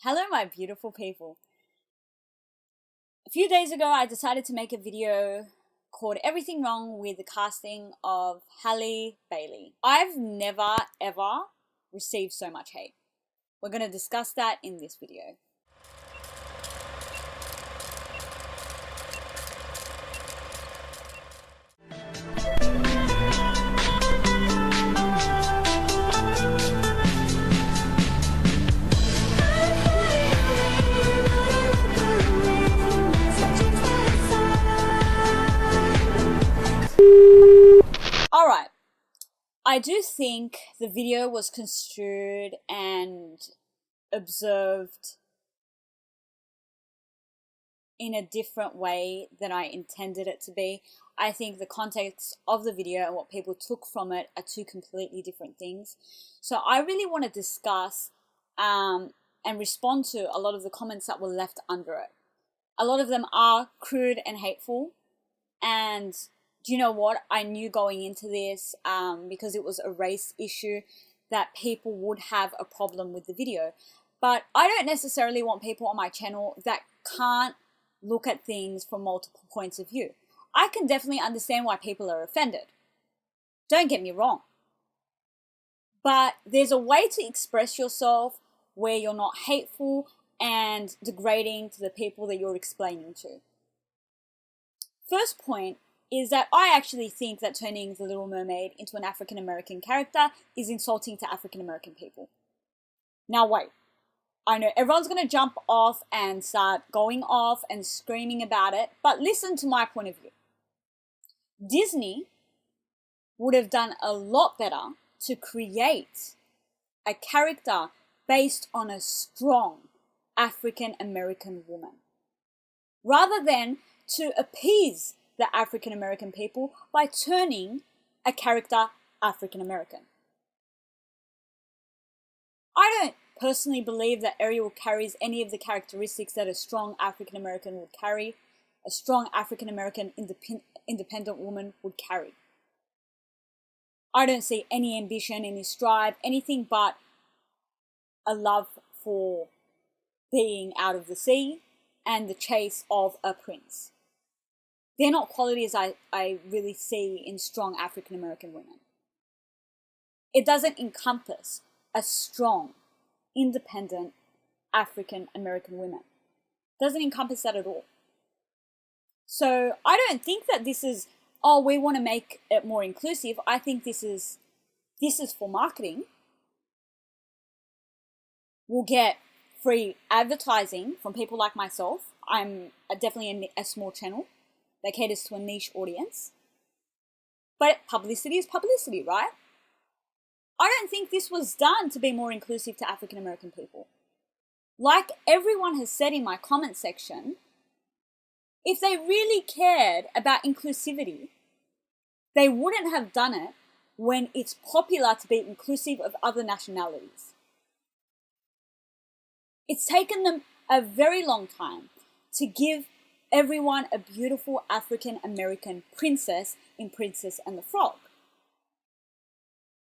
Hello, my beautiful people. A few days ago, I decided to make a video called Everything Wrong with the Casting of Halle Bailey. I've never, ever received so much hate. We're going to discuss that in this video. Alright, I do think the video was construed and observed in a different way than I intended it to be. I think the context of the video and what people took from it are two completely different things. So I really want to discuss and respond to a lot of the comments that were left under it. A lot of them are crude and hateful, and do you know what? I knew going into this, because it was a race issue, that people would have a problem with the video. But I don't necessarily want people on my channel that can't look at things from multiple points of view. I can definitely understand why people are offended. Don't get me wrong. But there's a way to express yourself where you're not hateful and degrading to the people that you're explaining to. First point is that I actually think that turning the Little Mermaid into an African American character is insulting to African American people. Now wait, I know everyone's going to jump off and start going off and screaming about it, but listen to my point of view. Disney would have done a lot better to create a character based on a strong African American woman, rather than to appease the African American people by turning a character African American. I don't personally believe that Ariel carries any of the characteristics that a strong African American would carry, a strong African American independent woman would carry. I don't see any ambition, any strive, anything but a love for being out of the sea and the chase of a prince. They're not qualities I really see in strong African American women. It doesn't encompass a strong, independent African American woman. It doesn't encompass that at all. So I don't think that this is, oh, we want to make it more inclusive. I think this is for marketing. We'll get free advertising from people like myself. I'm definitely a small channel that caters to a niche audience. But publicity is publicity, right? I don't think this was done to be more inclusive to African American people. Like everyone has said in my comment section, if they really cared about inclusivity, they wouldn't have done it when it's popular to be inclusive of other nationalities. It's taken them a very long time to give everyone a beautiful African American princess in Princess and the Frog.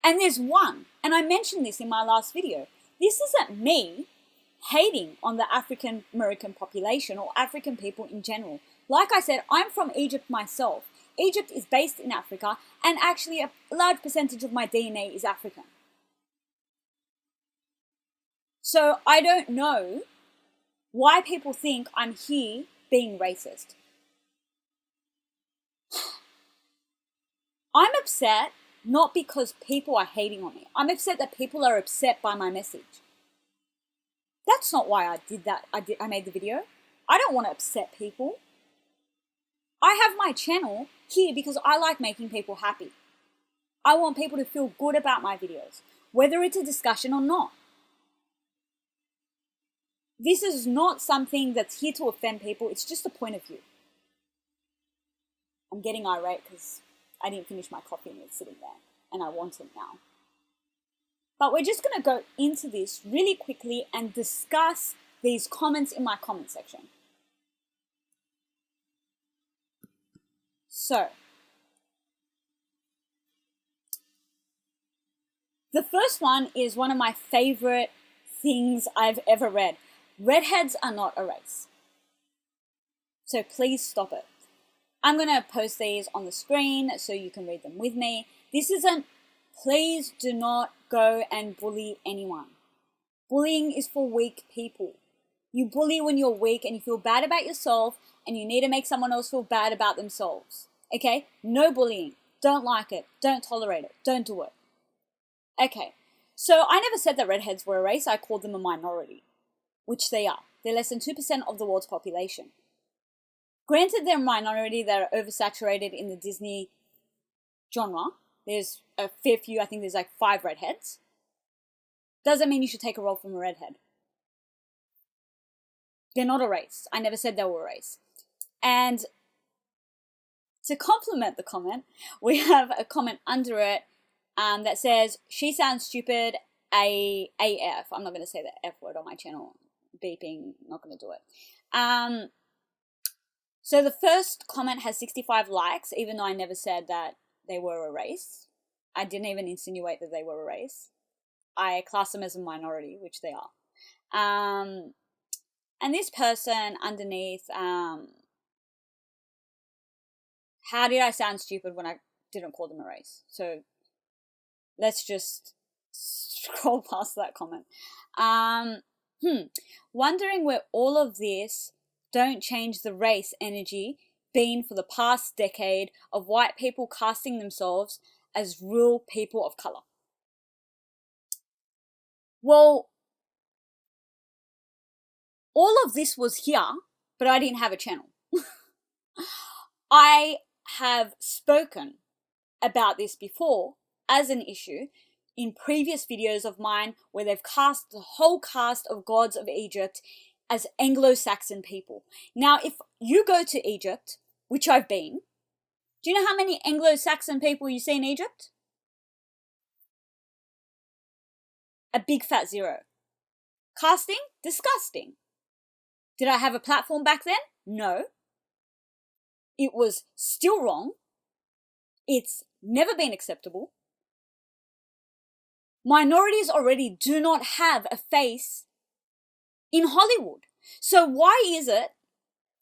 And there's one, and I mentioned this in my last video. This isn't me hating on the African American population or African people in general. Like I said, I'm from Egypt myself. Egypt is based in Africa, and actually a large percentage of my DNA is African. So I don't know why people think I'm here being racist. I'm upset not because people are hating on me. I'm upset that people are upset by my message. That's not why I did that. I made the video. I don't want to upset people. I have my channel here because I like making people happy. I want people to feel good about my videos, whether it's a discussion or not. This is not something that's here to offend people. It's just a point of view. I'm getting irate because I didn't finish my coffee and it's sitting there, and I want it now. But we're just going to go into this really quickly and discuss these comments in my comment section. So, the first one is one of my favorite things I've ever read. redheads are not a race. So please stop it. I'm going to post these on the screen so you can read them with me. Please do not go and bully anyone. Bullying is for weak people. You bully when you're weak and you feel bad about yourself and you need to make someone else feel bad about themselves. Okay? No bullying. Don't like it. Don't tolerate it. Don't do it. Okay. So I never said that redheads were a race. I called them a minority, which they are. They're less than 2% of the world's population. Granted, they're a minority that are oversaturated in the Disney genre. There's a fair few. I think there's like 5 redheads. Doesn't mean you should take a role from a redhead. They're not a race. I never said they were a race. And to complement the comment, we have a comment under it that says, she sounds stupid AF. I'm not going to say the F word on my channel. Beeping, not going to do it. So the first comment has 65 likes, even though I never said that they were a race. I didn't even insinuate that they were a race. I class them as a minority, which they are. And this person underneath, how did I sound stupid when I didn't call them a race? So let's just scroll past that comment. Wondering where all of this don't change the race energy been for the past decade of white people casting themselves as real people of color. Well, all of this was here, but I didn't have a channel. I have spoken about this before as an issue in previous videos of mine where they've cast the whole cast of gods of Egypt as Anglo-Saxon people. Now, if you go to Egypt, which I've been, do you know how many Anglo-Saxon people you see in Egypt? A big fat 0. Casting? Disgusting. Did I have a platform back then? No. It was still wrong. It's never been acceptable. Minorities already do not have a face in Hollywood. So why is it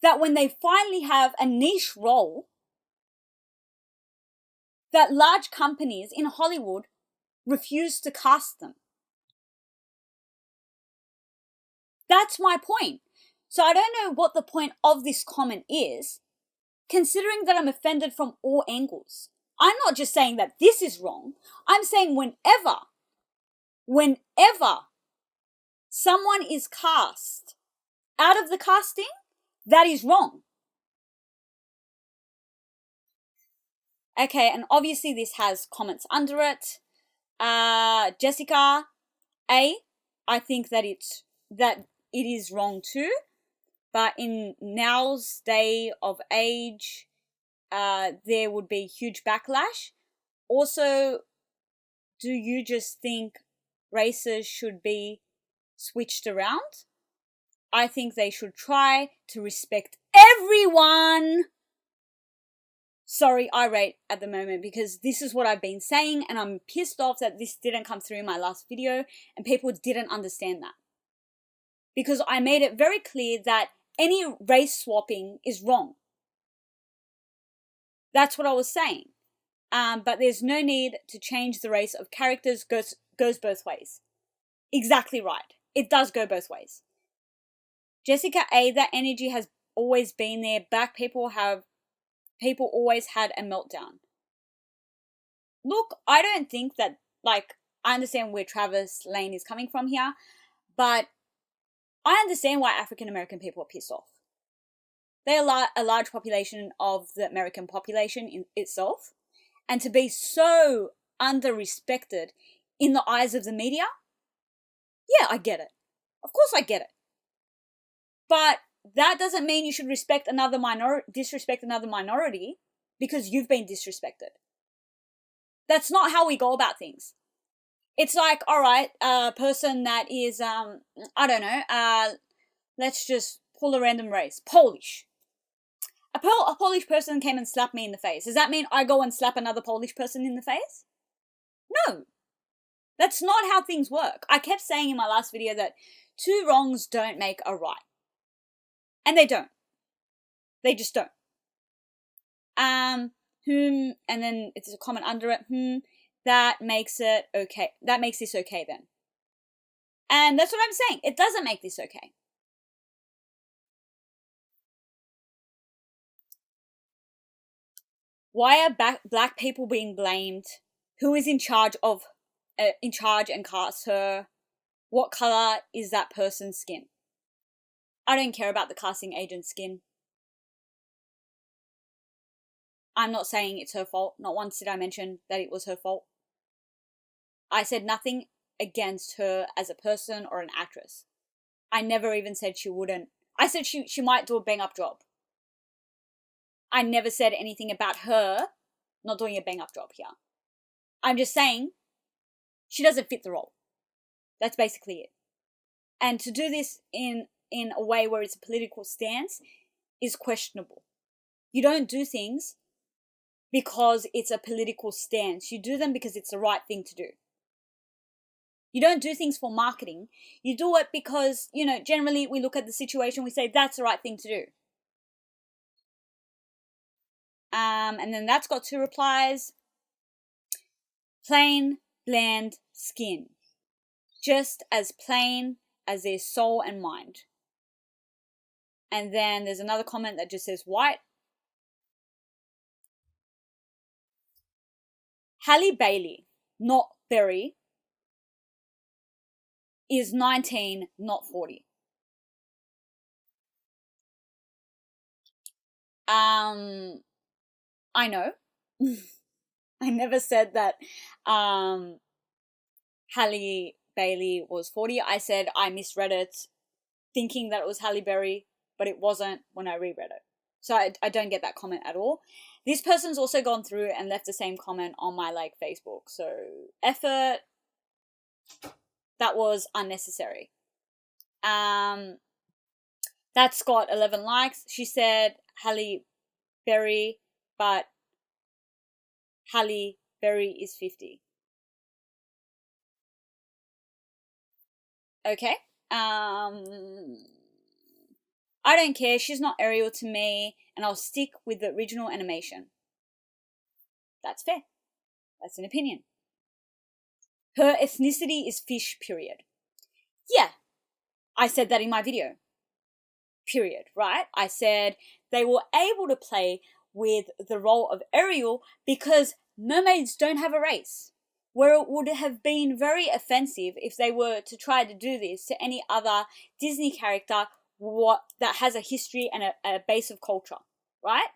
that when they finally have a niche role, that large companies in Hollywood refuse to cast them? That's my point. So I don't know what the point of this comment is, considering that I'm offended from all angles. I'm not just saying that this is wrong. I'm saying whenever someone is cast out of the casting, that is wrong. Okay, and obviously this has comments under it. Jessica A, I think that it is wrong too. But in now's day of age, there would be huge backlash. Also, do you just think races should be switched around? I think they should try to respect everyone. Sorry, irate at the moment because this is what I've been saying and I'm pissed off that this didn't come through in my last video and people didn't understand that. Because I made it very clear that any race swapping is wrong. That's what I was saying. But there's no need to change the race of characters. Goes both ways. Exactly right. It does go both ways. Jessica A, that energy has always been there. Black people always had a meltdown. Look, I don't think that, I understand where Travis Lane is coming from here, but I understand why African American people are pissed off. They are a large population of the American population in itself, and to be so under-respected in the eyes of the media, yeah, I get it. Of course I get it. But that doesn't mean you should disrespect another minority because you've been disrespected. That's not how we go about things. It's like, all right, a person that is, I don't know, let's just pull a random race. Polish. A Polish person came and slapped me in the face. Does that mean I go and slap another Polish person in the face? No. That's not how things work. I kept saying in my last video that two wrongs don't make a right. And they don't. They just don't. And then it's a comment under it, that makes it okay. That makes this okay then. And that's what I'm saying. It doesn't make this okay. Why are black people being blamed? Who is in charge and casts her? What color is that person's skin? I don't care about the casting agent's skin. I'm not saying it's her fault. Not once did I mention that it was her fault. I said nothing against her as a person or an actress. I never even said she wouldn't. I said she might do a bang-up job. I never said anything about her not doing a bang-up job here. I'm just saying she doesn't fit the role. That's basically it. And to do this in a way where it's a political stance is questionable. You don't do things because it's a political stance. You do them because it's the right thing to do. You don't do things for marketing. You do it because, generally we look at the situation, we say that's the right thing to do. And then that's got 2 replies. Plain, bland skin. Just as plain as their soul and mind. And then there's another comment that just says white. Halle Bailey, not Berry, is 19, not 40. I know. I never said that Halle Bailey was 40. I said I misread it thinking that it was Halle Berry, but it wasn't when I reread it. So I don't get that comment at all. This person's also gone through and left the same comment on my Facebook. So effort, that was unnecessary. That's got 11 likes. She said Halle Berry, but Halle Berry is 50. Okay. I don't care. She's not Ariel to me, and I'll stick with the original animation. That's fair. That's an opinion. Her ethnicity is fish, period. Yeah, I said that in my video. Period, right? I said they were able to play with the role of Ariel because mermaids don't have a race. Where it would have been very offensive if they were to try to do this to any other Disney character that has a history and a base of culture, right?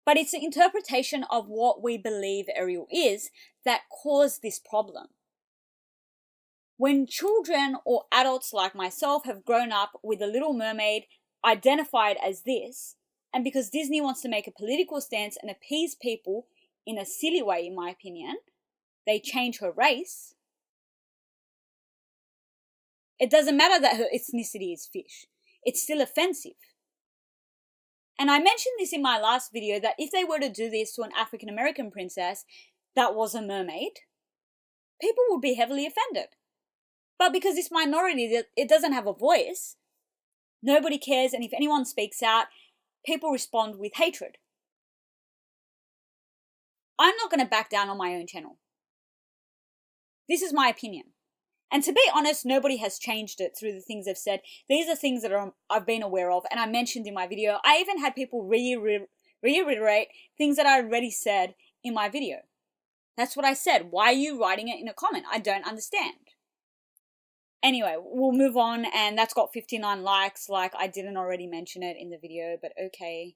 But it's the interpretation of what we believe Ariel is that caused this problem. When children or adults like myself have grown up with a Little Mermaid identified as this, and because Disney wants to make a political stance and appease people in a silly way, in my opinion, they change her race. It doesn't matter that her ethnicity is fish. It's still offensive. And I mentioned this in my last video that if they were to do this to an African American princess that was a mermaid, people would be heavily offended. But because this minority, it doesn't have a voice, nobody cares, and if anyone speaks out, people respond with hatred. I'm not going to back down on my own channel. This is my opinion. And to be honest, nobody has changed it through the things they've said. These are things that I've been aware of, and I mentioned in my video. I even had people reiterate things that I already said in my video. That's what I said. Why are you writing it in a comment? I don't understand. Anyway, we'll move on, and that's got 59 likes, like I didn't already mention it in the video, but okay.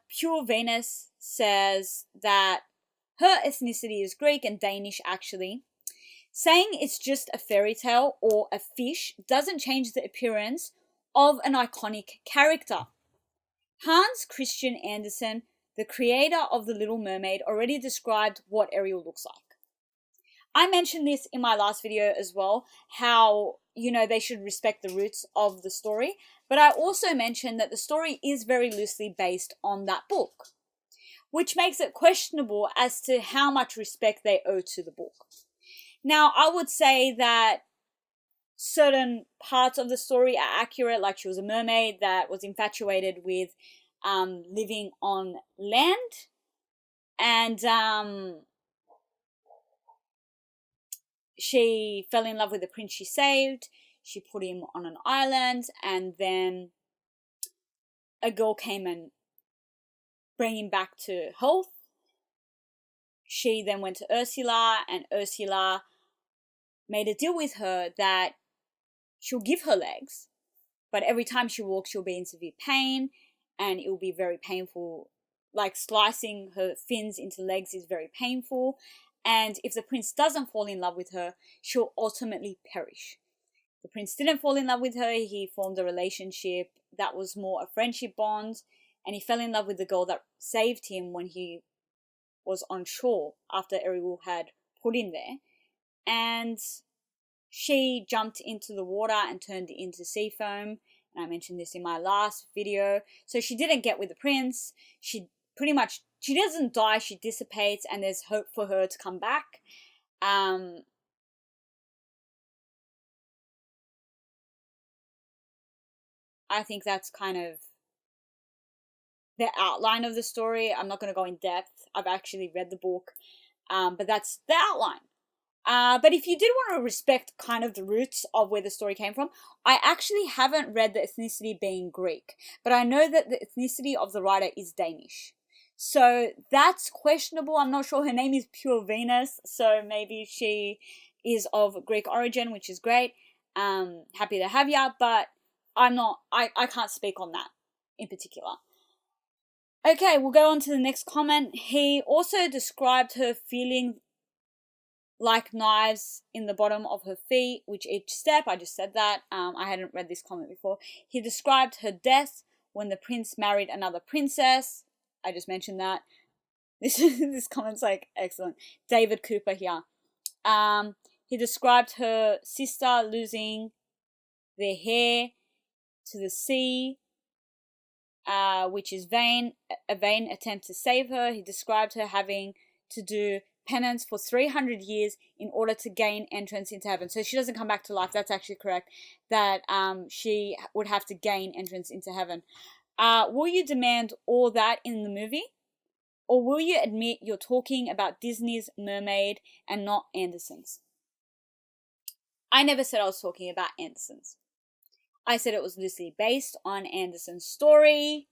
Pure Venus says that her ethnicity is Greek and Danish, actually. Saying it's just a fairy tale or a fish doesn't change the appearance of an iconic character. Hans Christian Andersen, the creator of The Little Mermaid, already described what Ariel looks like. I mentioned this in my last video as well, how, they should respect the roots of the story, but I also mentioned that the story is very loosely based on that book, which makes it questionable as to how much respect they owe to the book. Now, I would say that certain parts of the story are accurate, like she was a mermaid that was infatuated with living on land, and she fell in love with the prince she saved. She put him on an island, and then a girl came and bring him back to health. She then went to Ursula, and Ursula made a deal with her that she'll give her legs, but every time she walks, she'll be in severe pain, and it will be very painful. Like slicing her fins into legs is very painful. And if the prince doesn't fall in love with her, she'll ultimately perish. The prince didn't fall in love with her. He formed a relationship that was more a friendship bond, and he fell in love with the girl that saved him when he was on shore after Ariel had put him there. And she jumped into the water and turned into sea foam. And I mentioned this in my last video. So she didn't get with the prince. She doesn't die, she dissipates, and there's hope for her to come back. I think that's kind of the outline of the story. I'm not going to go in depth. I've actually read the book, but that's the outline. But if you did want to respect kind of the roots of where the story came from, I actually haven't read the ethnicity being Greek, but I know that the ethnicity of the writer is Danish. So that's questionable. I'm not sure. Her name is Pure Venus, so maybe she is of Greek origin, which is great. Happy to have ya, but I can't speak on that in particular. Okay, we'll go on to the next comment. He also described her feeling like knives in the bottom of her feet, which each step, I just said that. I hadn't read this comment before. He described her death when the prince married another princess. I just mentioned that. This comment's like excellent. David Cooper here. He described her sister losing their hair to the sea, which is a vain attempt to save her. He described her having to do penance for 300 years in order to gain entrance into heaven. So she doesn't come back to life. That's actually correct. That she would have to gain entrance into heaven. Will you demand all that in the movie? Or will you admit you're talking about Disney's Mermaid and not Anderson's? I never said I was talking about Anderson's. I said it was loosely based on Anderson's story,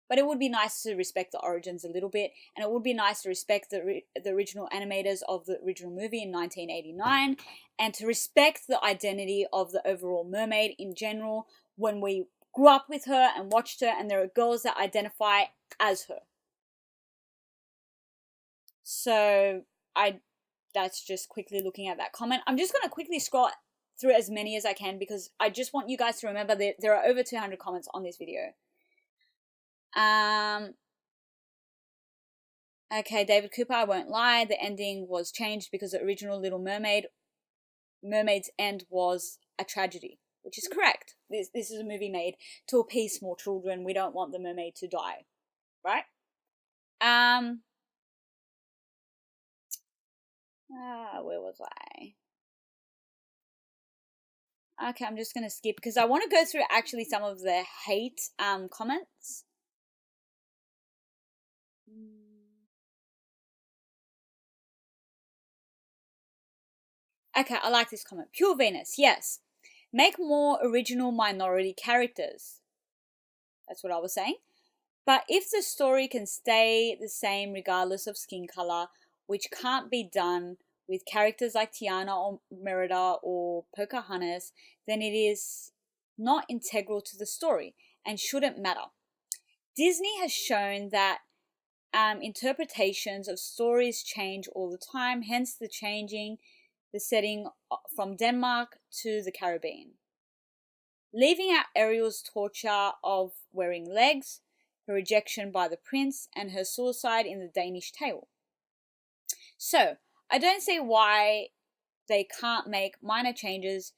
but it would be nice to respect the origins a little bit, and it would be nice to respect the original animators of the original movie in 1989, and to respect the identity of the overall mermaid in general when we grew up with her and watched her, and there are girls that identify as her. So that's just quickly looking at that comment. I'm just going to quickly scroll through as many as I can because I just want you guys to remember that there are over 200 comments on this video. Okay, David Cooper, I won't lie. The ending was changed because the original Little Mermaid's end was a tragedy, which is correct. This is a movie made to appease small children. We don't want the mermaid to die, right? Where was I? Okay, I'm just going to skip because I want to go through actually some of the hate comments. Okay, I like this comment. Pure Venus, yes. Make more original minority characters. That's what I was saying. But if the story can stay the same regardless of skin color, which can't be done with characters like Tiana or Merida or Pocahontas, then it is not integral to the story and shouldn't matter. Disney has shown that interpretations of stories change all the time, hence the changing the setting from Denmark to the Caribbean. Leaving out Ariel's torture of wearing legs, her rejection by the prince, and her suicide in the Danish tale. So, I don't see why they can't make minor changes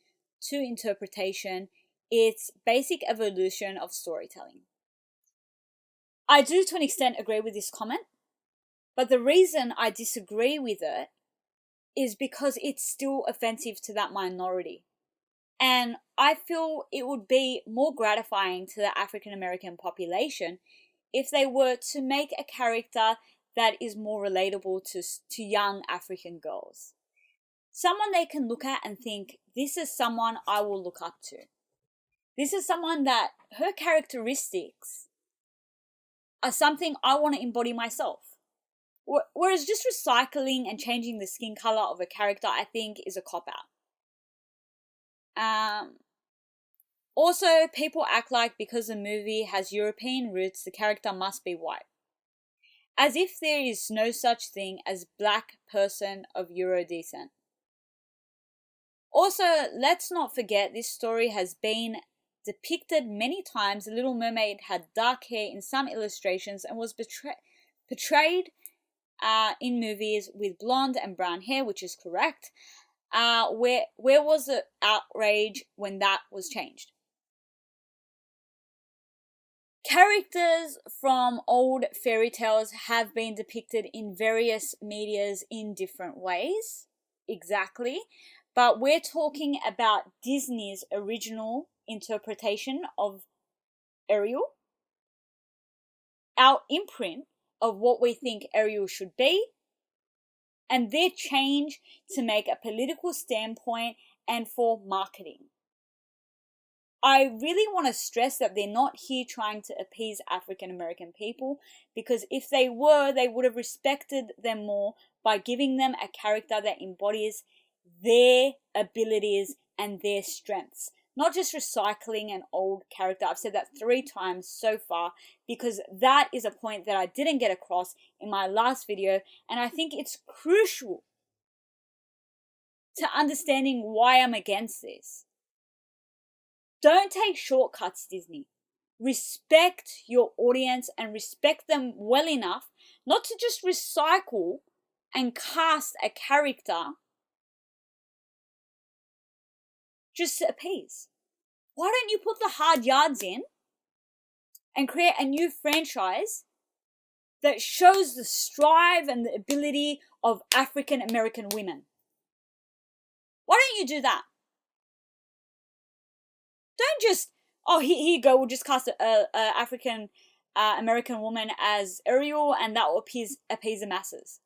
to interpretation. It's basic evolution of storytelling. I do to an extent agree with this comment, but the reason I disagree with it is because it's still offensive to that minority. And I feel it would be more gratifying to the African American population if they were to make a character that is more relatable to young African girls. Someone they can look at and think, this is someone I will look up to. This is someone that her characteristics are something I want to embody myself. Whereas just recycling and changing the skin color of a character, I think, is a cop-out. Also, people act like because the movie has European roots, the character must be white. As if there is no such thing as black person of Euro descent. Also, let's not forget this story has been depicted many times. The Little Mermaid had dark hair in some illustrations and was portrayed in movies with blonde and brown hair, which is correct. Where was the outrage when that was changed? Characters from old fairy tales have been depicted in various medias in different ways, exactly, but we're talking about Disney's original interpretation of Ariel, our imprint of what we think Ariel should be, and their change to make a political standpoint and for marketing. I really want to stress that they're not here trying to appease African American people, because if they were, they would have respected them more by giving them a character that embodies their abilities and their strengths. Not just recycling an old character. I've said that 3 times so far, because that is a point that I didn't get across in my last video, and I think it's crucial to understanding why I'm against this. Don't take shortcuts, Disney. Respect your audience and respect them well enough not to just recycle and cast a character just to appease. Why don't you put the hard yards in and create a new franchise that shows the strive and the ability of African American women? Why don't you do that? Don't just, here you go, we'll just cast a African American woman as Ariel and that will appease the masses.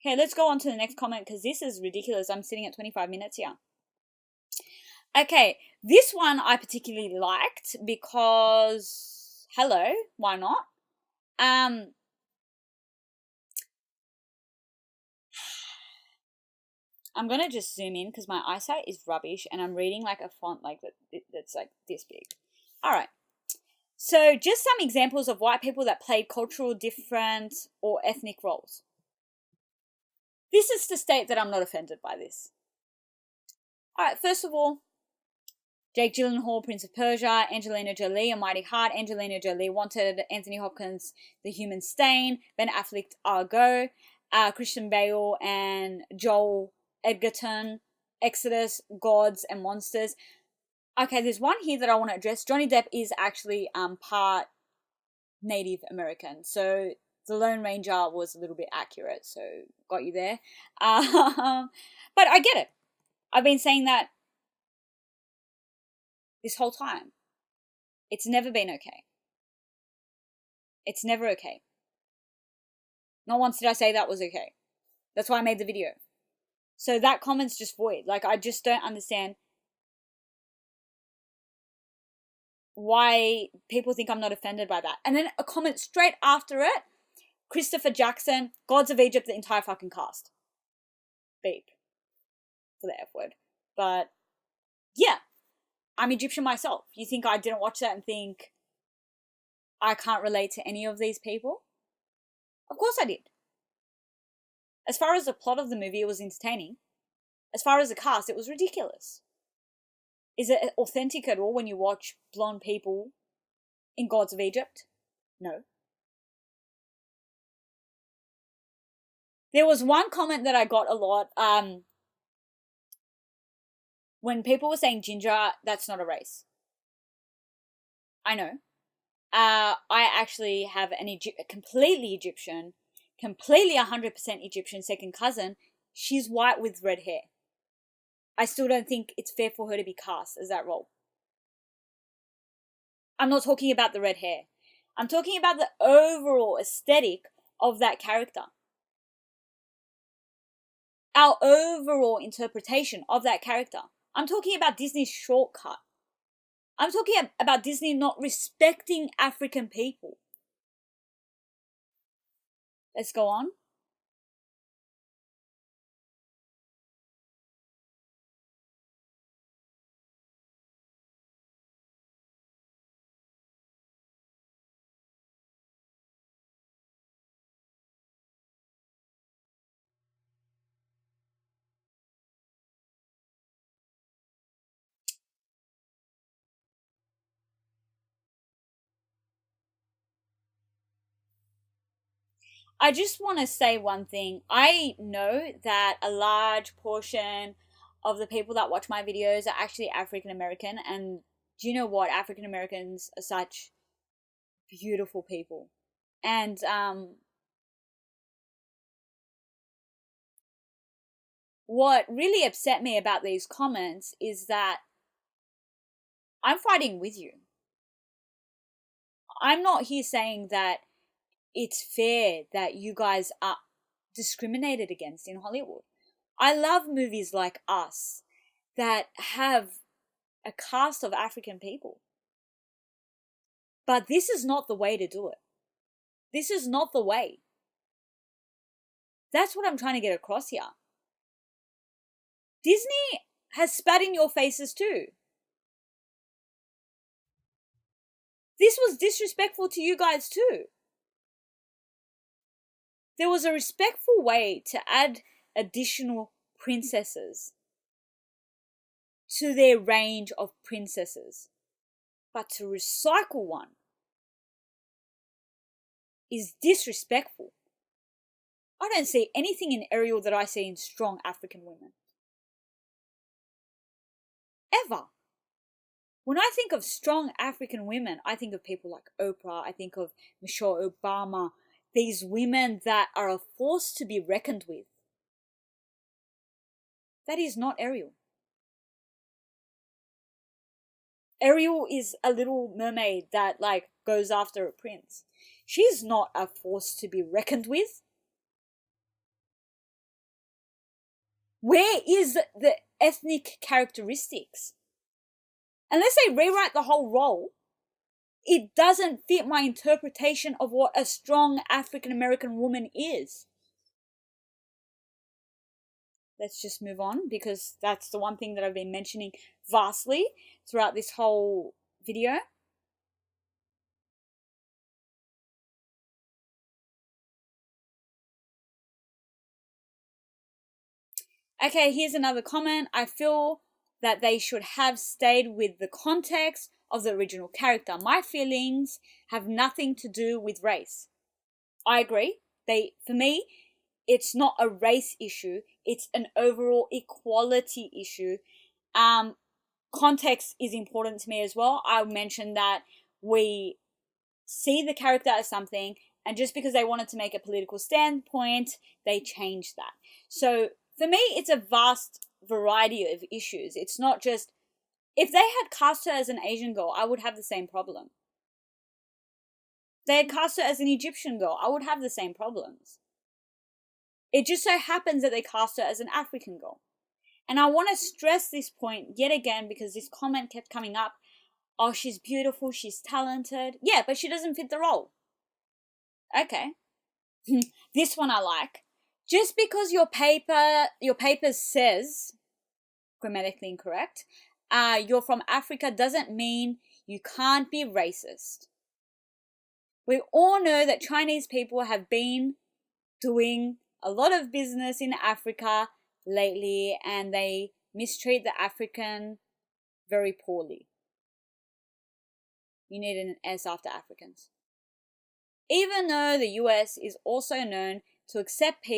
Okay, let's go on to the next comment because this is ridiculous. I'm sitting at 25 minutes here. Okay, this one I particularly liked because, hello, why not? I'm going to just zoom in because my eyesight is rubbish and I'm reading like a font like that's like this big. All right. So just some examples of white people that played cultural different or ethnic roles. This is to state that I'm not offended by this. All right, first of all, Jake Gyllenhaal, Prince of Persia, Angelina Jolie, A Mighty Heart. Angelina Jolie wanted Anthony Hopkins, The Human Stain, Ben Affleck, Argo, Christian Bale and Joel Edgerton, Exodus, Gods and Monsters. Okay, there's one here that I want to address. Johnny Depp is actually part Native American, so the Lone Ranger was a little bit accurate, so got you there. But I get it. I've been saying that this whole time. It's never been okay. It's never okay. Not once did I say that was okay. That's why I made the video. So that comment's just void. Like, I just don't understand why people think I'm not offended by that. And then a comment straight after it, Christopher Jackson, Gods of Egypt, the entire fucking cast. Beep. For the F word. But, yeah. I'm Egyptian myself. You think I didn't watch that and think I can't relate to any of these people? Of course I did. As far as the plot of the movie, it was entertaining. As far as the cast, it was ridiculous. Is it authentic at all when you watch blonde people in Gods of Egypt? No. There was one comment that I got a lot. When people were saying ginger, that's not a race. I know. I actually have a completely Egyptian, completely 100% Egyptian second cousin. she's white with red hair. I still don't think it's fair for her to be cast as that role. I'm not talking about the red hair. I'm talking about the overall aesthetic of that character. Our overall interpretation of that character. I'm talking about Disney's shortcut. I'm talking about Disney not respecting African people. Let's go on. I just want to say one thing. I know that a large portion of the people that watch my videos are actually African American, and do you know what? African Americans are such beautiful people. And what really upset me about these comments is that I'm fighting with you. I'm not here saying that it's fair that you guys are discriminated against in Hollywood. I love movies like Us that have a cast of African people. But this is not the way to do it. This is not the way. That's what I'm trying to get across here. Disney has spat in your faces too. This was disrespectful to you guys too. There was a respectful way to add additional princesses to their range of princesses. But to recycle one is disrespectful. I don't see anything in Ariel that I see in strong African women. Ever. When I think of strong African women, I think of people like Oprah, I think of Michelle Obama, these women that are a force to be reckoned with. That is not Ariel. Ariel is a little mermaid that goes after a prince. She's not a force to be reckoned with. Where is the ethnic characteristics? Unless they rewrite the whole role, it doesn't fit my interpretation of what a strong African American woman is. Let's just move on, because that's the one thing that I've been mentioning vastly throughout this whole video. Okay, here's another comment. I feel that they should have stayed with the context of the original character. My feelings have nothing to do with race. I agree. For me, it's not a race issue. It's an overall equality issue. Context is important to me as well. I mentioned that we see the character as something, and just because they wanted to make a political standpoint, they changed that. So for me, it's a vast variety of issues. It's not just, if they had cast her as an Asian girl, I would have the same problem. If they had cast her as an Egyptian girl, I would have the same problems. It just so happens that they cast her as an African girl. And I want to stress this point yet again, because this comment kept coming up. Oh, she's beautiful, she's talented. Yeah, but she doesn't fit the role. Okay. This one I like. Just because your paper says, grammatically incorrect, you're from Africa doesn't mean you can't be racist. We all know that Chinese people have been doing a lot of business in Africa lately, and they mistreat the African very poorly. You need an S after Africans. Even though the US is also known to accept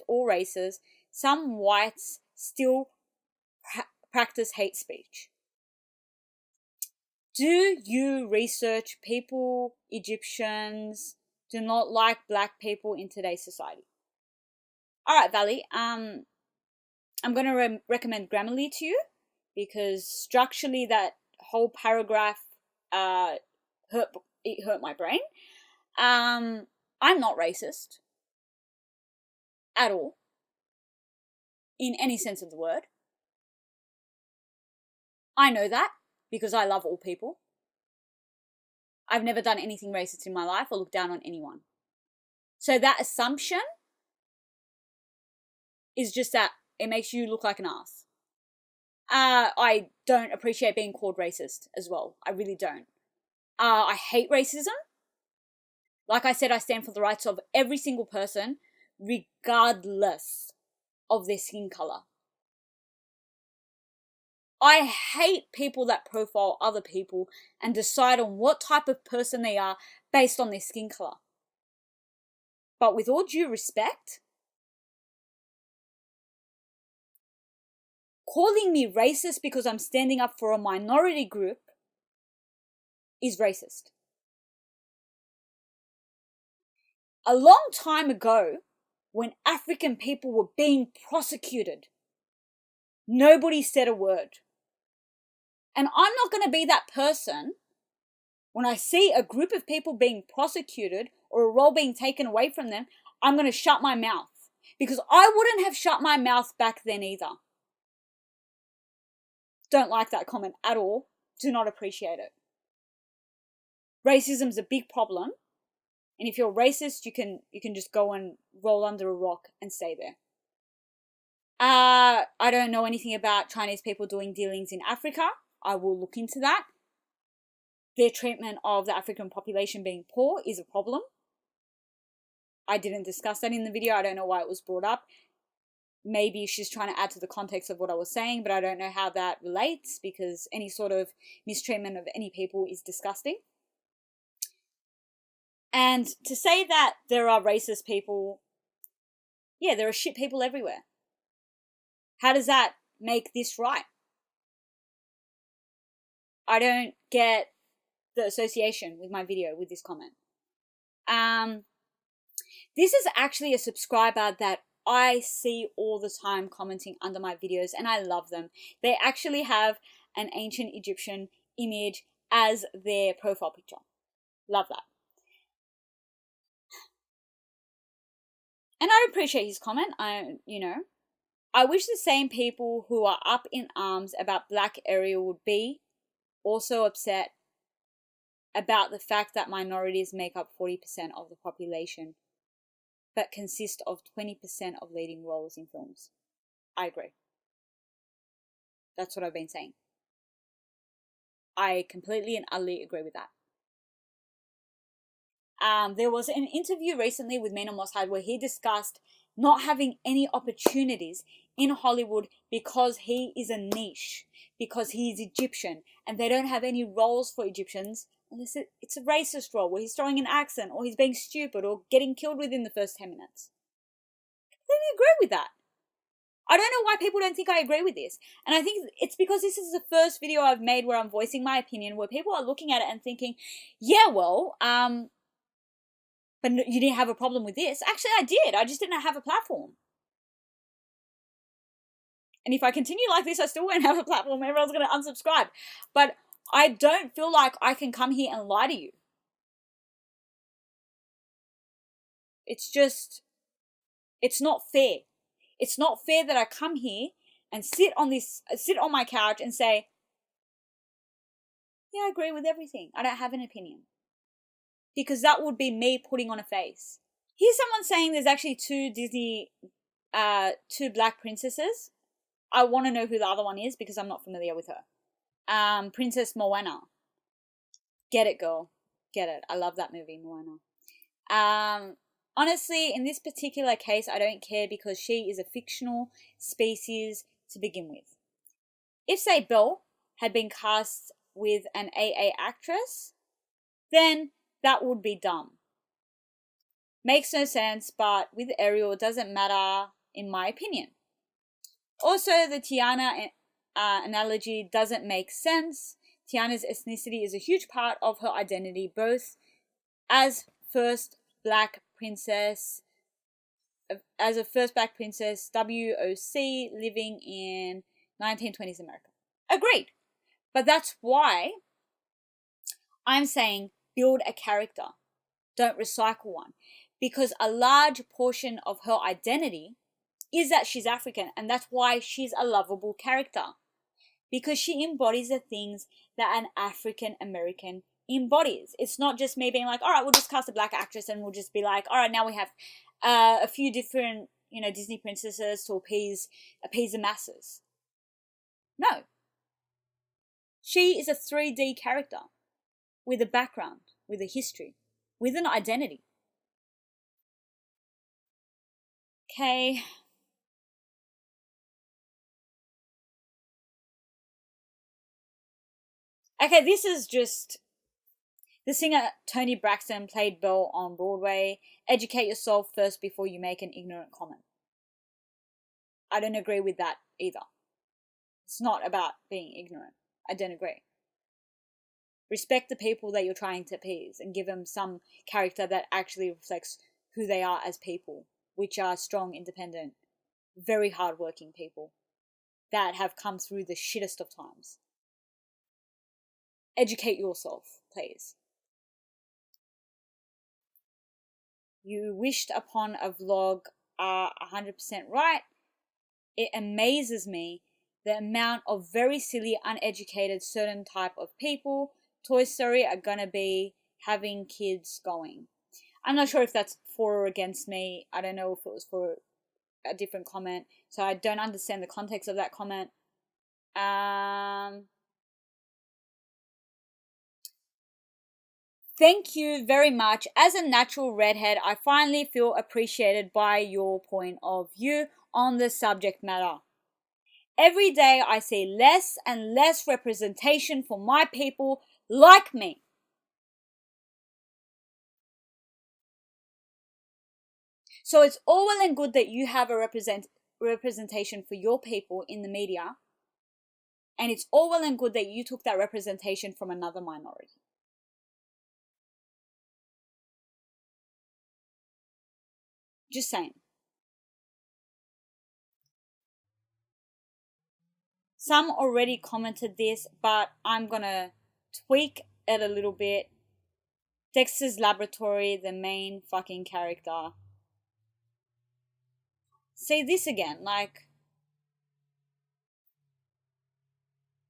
all races, some whites still practice hate speech. Do you research people, Egyptians, do not like black people in today's society? All right, Valley. I'm going to recommend Grammarly to you because structurally that whole paragraph hurt my brain. I'm not racist at all, in any sense of the word. I know that because I love all people. I've never done anything racist in my life or looked down on anyone. So that assumption is just that it makes you look like an ass. I don't appreciate being called racist as well. I really don't. I hate racism. Like I said, I stand for the rights of every single person, regardless of their skin color. I hate people that profile other people and decide on what type of person they are based on their skin color. But with all due respect, calling me racist because I'm standing up for a minority group is racist. A long time ago, when African people were being prosecuted, nobody said a word. And I'm not going to be that person when I see a group of people being prosecuted or a role being taken away from them. I'm going to shut my mouth because I wouldn't have shut my mouth back then either. Don't like that comment at all. Do not appreciate it. Racism is a big problem. And if you're racist, you can just go and roll under a rock and stay there. I don't know anything about Chinese people doing dealings in Africa. I will look into that. Their treatment of the African population being poor is a problem. I didn't discuss that in the video. I don't know why it was brought up. Maybe she's trying to add to the context of what I was saying, but I don't know how that relates because any sort of mistreatment of any people is disgusting. And to say that there are racist people, yeah, there are shit people everywhere. How does that make this right? I don't get the association with my video with this comment. This is actually a subscriber that I see all the time commenting under my videos, and I love them. They actually have an ancient Egyptian image as their profile picture. Love that. And I appreciate his comment. I wish the same people who are up in arms about Black Ariel would be also upset about the fact that minorities make up 40% of the population, but consist of 20% of leading roles in films. I agree. That's what I've been saying. I completely and utterly agree with that. There was an interview recently with Mina Mosshad where he discussed not having any opportunities in Hollywood because he is a niche, because he is Egyptian, and they don't have any roles for Egyptians unless it's a racist role where he's throwing an accent or he's being stupid or getting killed within the first 10 minutes. I completely agree with that. I don't know why people don't think I agree with this. And I think it's because this is the first video I've made where I'm voicing my opinion, where people are looking at it and thinking, yeah, well, but you didn't have a problem with this. Actually, I did. I just didn't have a platform. And if I continue like this, I still won't have a platform. Everyone's going to unsubscribe. But I don't feel like I can come here and lie to you. It's not fair. It's not fair that I come here and sit on my couch and say, yeah, I agree with everything. I don't have an opinion. Because that would be me putting on a face. Here's someone saying there's actually two black princesses. I want to know who the other one is because I'm not familiar with her. Princess Moana. Get it, girl. Get it. I love that movie, Moana. Honestly, in this particular case, I don't care because she is a fictional species to begin with. If, say, Belle had been cast with an AA actress, then that would be dumb. Makes no sense, but with Ariel, it doesn't matter, in my opinion. Also, the Tiana analogy doesn't make sense. Tiana's ethnicity is a huge part of her identity, both as first black princess as a first black princess, WOC, living in 1920s America. Agreed. But that's why I'm saying build a character. Don't recycle one. Because a large portion of her identity is that she's African, and that's why she's a lovable character. Because she embodies the things that an African American embodies. It's not just me being like, all right, we'll just cast a black actress and we'll just be like, all right, now we have a few different, Disney princesses to appease the masses. No. She is a 3D character with a background, with a history, with an identity. Okay. Okay, this is just... The singer Toni Braxton played Belle on Broadway. Educate yourself first before you make an ignorant comment. I don't agree with that either. It's not about being ignorant. I don't agree. Respect the people that you're trying to appease and give them some character that actually reflects who they are as people, which are strong, independent, very hardworking people that have come through the shittest of times. Educate yourself, please. You wished upon a vlog are 100% right. It amazes me the amount of very silly, uneducated, certain type of people Toy Story are gonna be having kids going. I'm not sure if that's for or against me. I don't know if it was for a different comment, so I don't understand the context of that comment. Thank you very much. As a natural redhead, I finally feel appreciated by your point of view on the subject matter. Every day I see less and less representation for my people like me. So it's all well and good that you have a representation for your people in the media, and it's all well and good that you took that representation from another minority. Just saying. Some already commented this, but I'm gonna tweak it a little bit. Dexter's Laboratory, the main fucking character. See this again, like...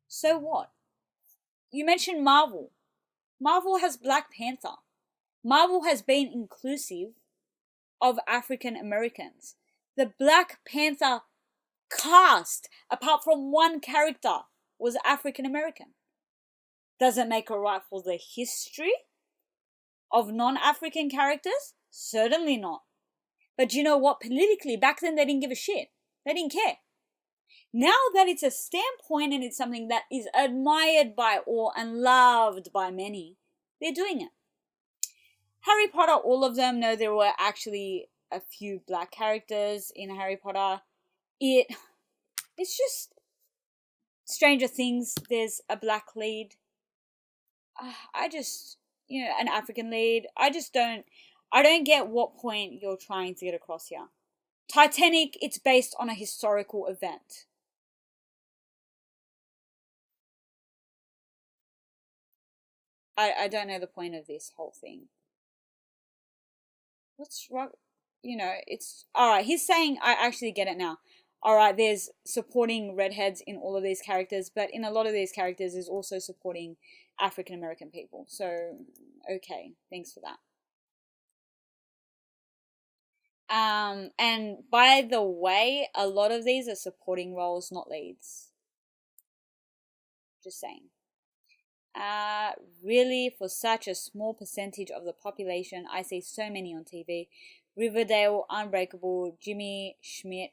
So what? You mentioned Marvel. Marvel has Black Panther. Marvel has been inclusive of African Americans. The Black Panther cast, apart from one character, was African American. Does it make it right for the history of non-African characters? Certainly not. But you know what? Politically, back then they didn't give a shit. They didn't care. Now that it's a standpoint and it's something that is admired by all and loved by many, they're doing it. Harry Potter, all of them know there were actually a few black characters in Harry Potter. It's just Stranger Things, there's a black lead. An African lead. I don't get what point you're trying to get across here. Titanic, it's based on a historical event. I don't know the point of this whole thing. What's wrong? It's... Alright, he's saying, I actually get it now. Alright, there's supporting redheads in all of these characters, but in a lot of these characters is also supporting African American people. So, okay, thanks for that. And by the way, a lot of these are supporting roles, not leads. Just saying. Really, for such a small percentage of the population, I see so many on TV. Riverdale, Unbreakable, Jimmy Schmidt,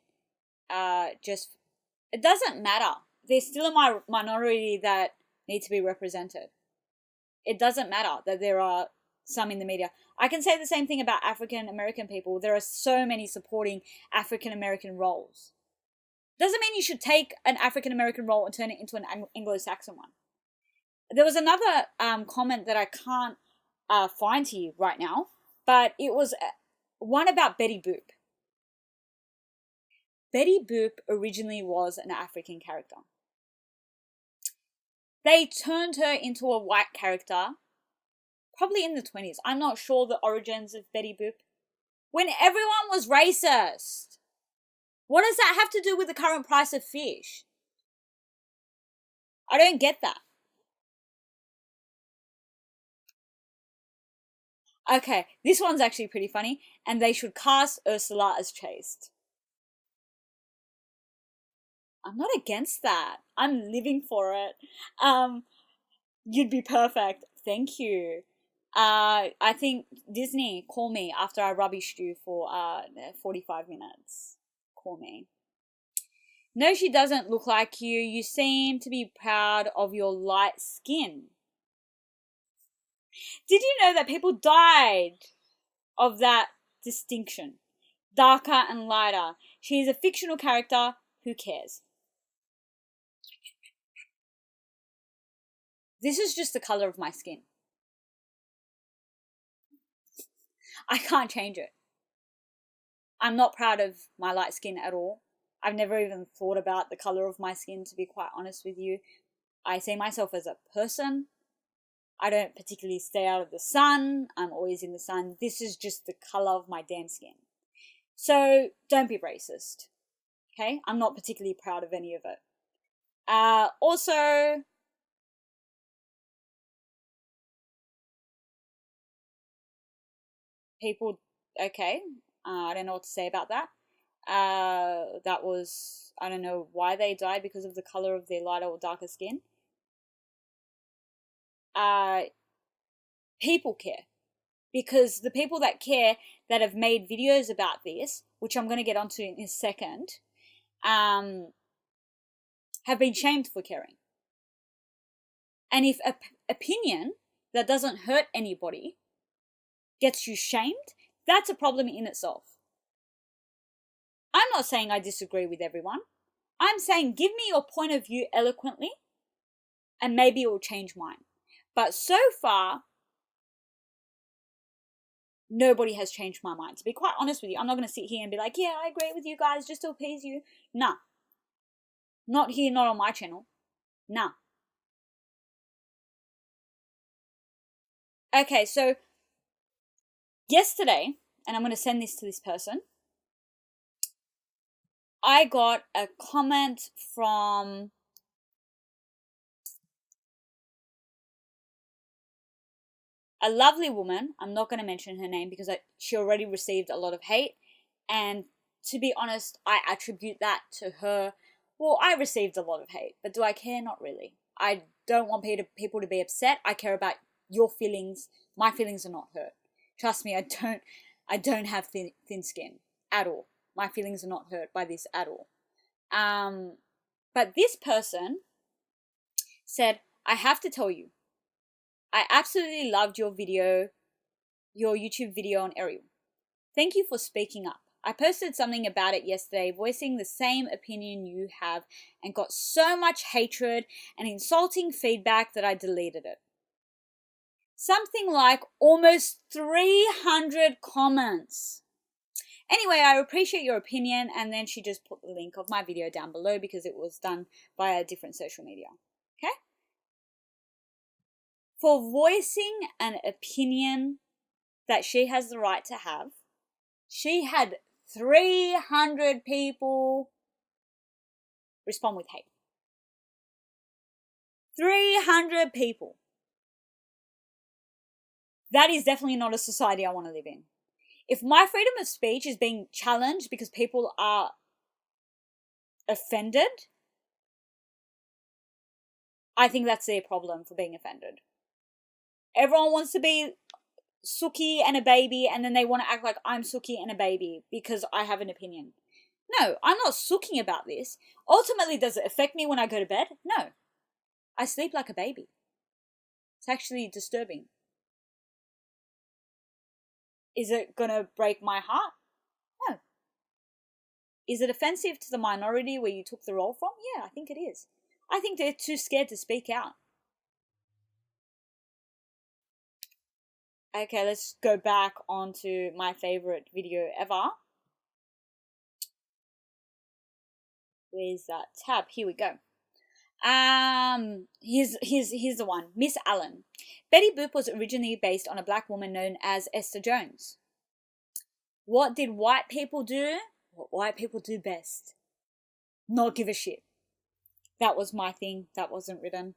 it doesn't matter. There's still a minority that need to be represented. It doesn't matter that there are some in the media. I can say the same thing about African American people. There are so many supporting African American roles. Doesn't mean you should take an African American role and turn it into an Anglo-Saxon one. There was another comment that I can't find to you right now, but it was one about Betty Boop. Betty Boop originally was an African character. They turned her into a white character, probably in the 20s. I'm not sure the origins of Betty Boop. When everyone was racist. What does that have to do with the current price of fish? I don't get that. Okay, this one's actually pretty funny. And they should cast Ursula as chaste. I'm not against that. I'm living for it. You'd be perfect. Thank you. I think Disney, call me after I rubbished you for 45 minutes. Call me. No, she doesn't look like you. You seem to be proud of your light skin. Did you know that people died of that distinction? Darker and lighter. She is a fictional character. Who cares? This is just the color of my skin. I can't change it. I'm not proud of my light skin at all. I've never even thought about the color of my skin, to be quite honest with you. I see myself as a person. I don't particularly stay out of the sun. I'm always in the sun. This is just the color of my damn skin. So don't be racist. Okay? I'm not particularly proud of any of it. Also, people, okay, I don't know what to say about that. That was, I don't know why they died because of the color of their lighter or darker skin. People care. Because the people that care, that have made videos about this, which I'm going to get onto in a second, have been shamed for caring. And if an opinion that doesn't hurt anybody gets you shamed, that's a problem in itself. I'm not saying I disagree with everyone. I'm saying give me your point of view eloquently and maybe it will change mine. But so far, nobody has changed my mind. To be quite honest with you, I'm not going to sit here and be like, yeah, I agree with you guys just to appease you. Nah. Not here, not on my channel. Nah. Okay, so yesterday, and I'm going to send this to this person, I got a comment from a lovely woman. I'm not going to mention her name because she already received a lot of hate. And to be honest, I attribute that to her. Well, I received a lot of hate, but do I care? Not really. I don't want people to be upset. I care about your feelings. My feelings are not hurt. Trust me, I don't have thin skin at all. My feelings are not hurt by this at all. But this person said, I have to tell you, I absolutely loved your YouTube video on Ariel. Thank you for speaking up. I posted something about it yesterday, voicing the same opinion you have, and got so much hatred and insulting feedback that I deleted it. Something like almost 300 comments. Anyway, I appreciate your opinion, and then she just put the link of my video down below because it was done via a different social media. Okay? For voicing an opinion that she has the right to have, she had 300 people respond with hate. 300 people. That is definitely not a society I want to live in. If my freedom of speech is being challenged because people are offended, I think that's their problem for being offended. Everyone wants to be Suki and a baby, and then they want to act like I'm Suki and a baby because I have an opinion. No, I'm not sooking about this. Ultimately, does it affect me when I go to bed? No. I sleep like a baby. It's actually disturbing. Is it going to break my heart? No. Is it offensive to the minority where you took the role from? Yeah, I think it is. I think they're too scared to speak out. Okay, let's go back onto my favorite video ever. Where's that tab? Here we go. Here's the one. Miss Allen. Betty Boop was originally based on a black woman known as Esther Jones. What did white people do? What white people do best. Not give a shit. That was my thing. That wasn't written.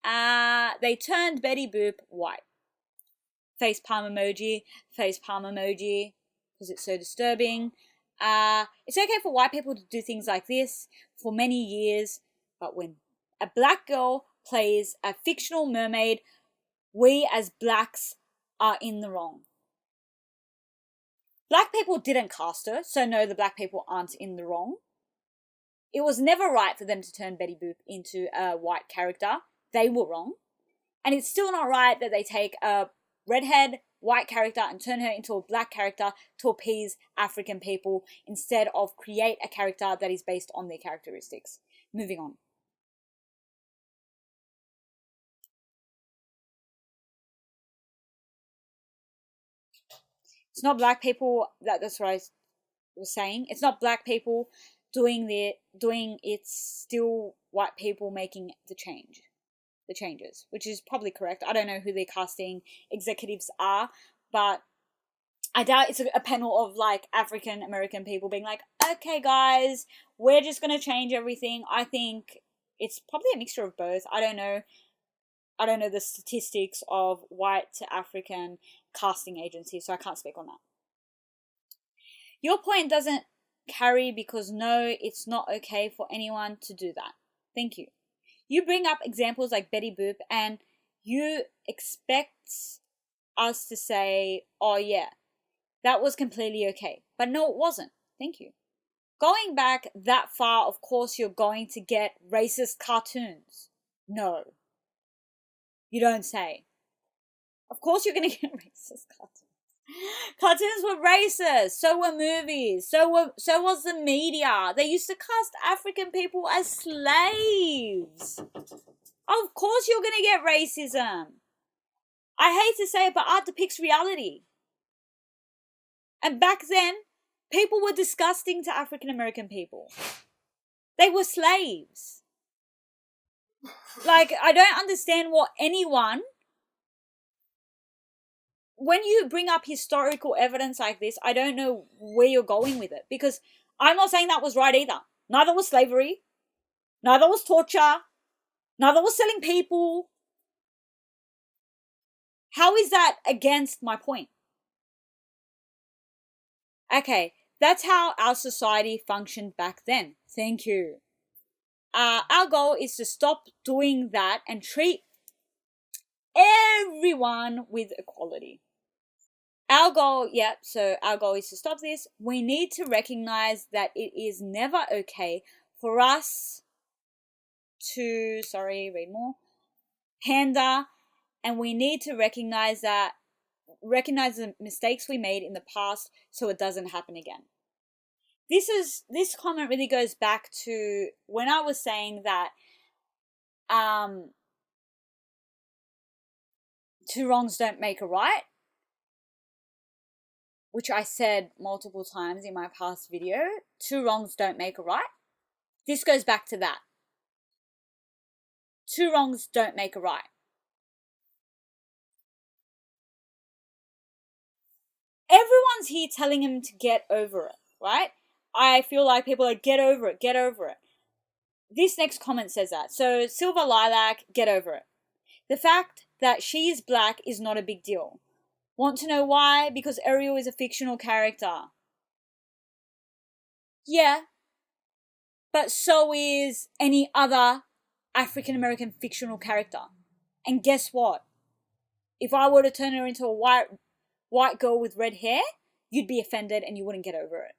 They turned Betty Boop white. Face palm emoji. Face palm emoji. Because it's so disturbing. It's okay for white people to do things like this for many years. But when a black girl plays a fictional mermaid, we as blacks are in the wrong. Black people didn't cast her, so no, the black people aren't in the wrong. It was never right for them to turn Betty Boop into a white character. They were wrong. And it's still not right that they take a redhead white character and turn her into a black character to appease African people instead of create a character that is based on their characteristics. Moving on. It's not black people, that's what I was saying. It's not black people doing it's still white people making the changes, which is probably correct. I don't know who their casting executives are, but I doubt it's a panel of like African American people being like, okay guys, we're just going to change everything. I think it's probably a mixture of both. I don't know the statistics of white to African casting agencies, so I can't speak on that. Your point doesn't carry because no, it's not okay for anyone to do that. Thank you. You bring up examples like Betty Boop and you expect us to say, oh yeah, that was completely okay. But no, it wasn't. Thank you. Going back that far, of course you're going to get racist cartoons. No. You don't say. Of course you're going to get racist cartoons. Cartoons were racist. So were movies. So was the media. They used to cast African people as slaves. Of course you're going to get racism. I hate to say it, but art depicts reality. And back then, people were disgusting to African American people. They were slaves. Like, I don't understand what anyone... When you bring up historical evidence like this, I don't know where you're going with it. Because I'm not saying that was right either. Neither was slavery. Neither was torture. Neither was selling people. How is that against my point? Okay, that's how our society functioned back then. Thank you. Our goal is to stop doing that and treat everyone with equality. Our goal is to stop this. We need to recognize that it is never okay for us to, pander, and we need to recognize the mistakes we made in the past so it doesn't happen again. This comment really goes back to when I was saying that two wrongs don't make a right, which I said multiple times in my past video. Two wrongs don't make a right. This goes back to that. Two wrongs don't make a right. Everyone's here telling him to get over it, right? I feel like people are get over it, get over it. This next comment says that. So, Silver Lilac, get over it. The fact that she is black is not a big deal. Want to know why? Because Ariel is a fictional character. Yeah. But so is any other African American fictional character. And guess what? If I were to turn her into a white girl with red hair, you'd be offended and you wouldn't get over it.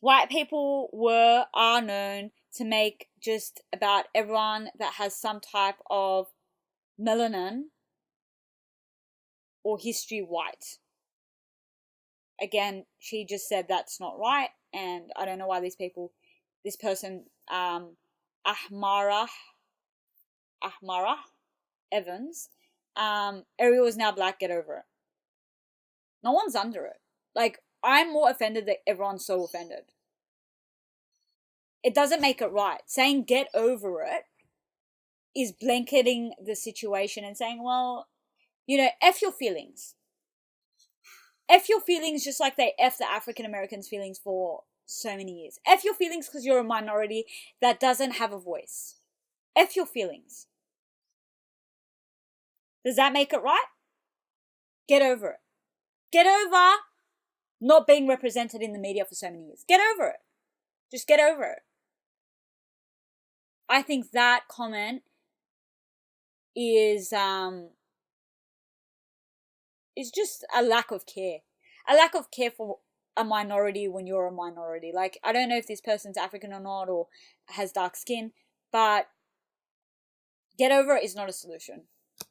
White people are known to make just about everyone that has some type of melanin or history white. Again, she just said that's not right, and I don't know why this person, Ahmara Evans, Ariel is now black, get over it. No one's under it. Like, I'm more offended that everyone's so offended. it doesn't make it right. Saying get over it is blanketing the situation and saying, well, F your feelings. F your feelings just like they F the African Americans' feelings for so many years. F your feelings because you're a minority that doesn't have a voice. F your feelings. Does that make it right? Get over it. Get over not being represented in the media for so many years. Get over it. Just get over it. I think that comment is just a lack of care. A lack of care for a minority when you're a minority. Like, I don't know if this person's African or not, or has dark skin, but get over it is not a solution.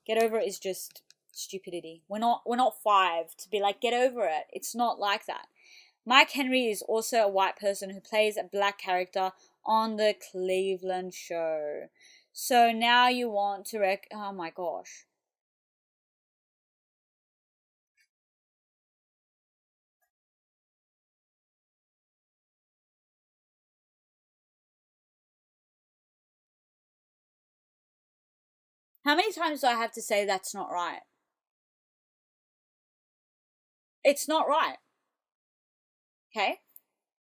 Get over it is just stupidity. We're not 5 to be like, get over it. It's not like that. Mike Henry is also a white person who plays a black character on the Cleveland show. So now you want to oh my gosh. How many times do I have to say that's not right? It's not right. Okay?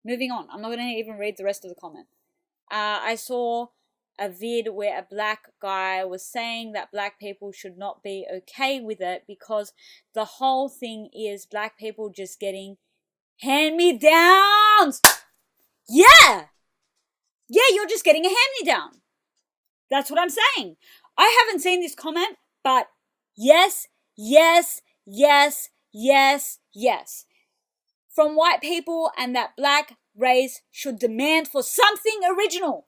Moving on. I'm not going to even read the rest of the comment. I saw a vid where a black guy was saying that black people should not be okay with it because the whole thing is black people just getting hand-me-downs. Yeah! Yeah, you're just getting a hand-me-down. That's what I'm saying. I haven't seen this comment, but yes, yes, yes, yes, yes. From white people, and that black race should demand for something original.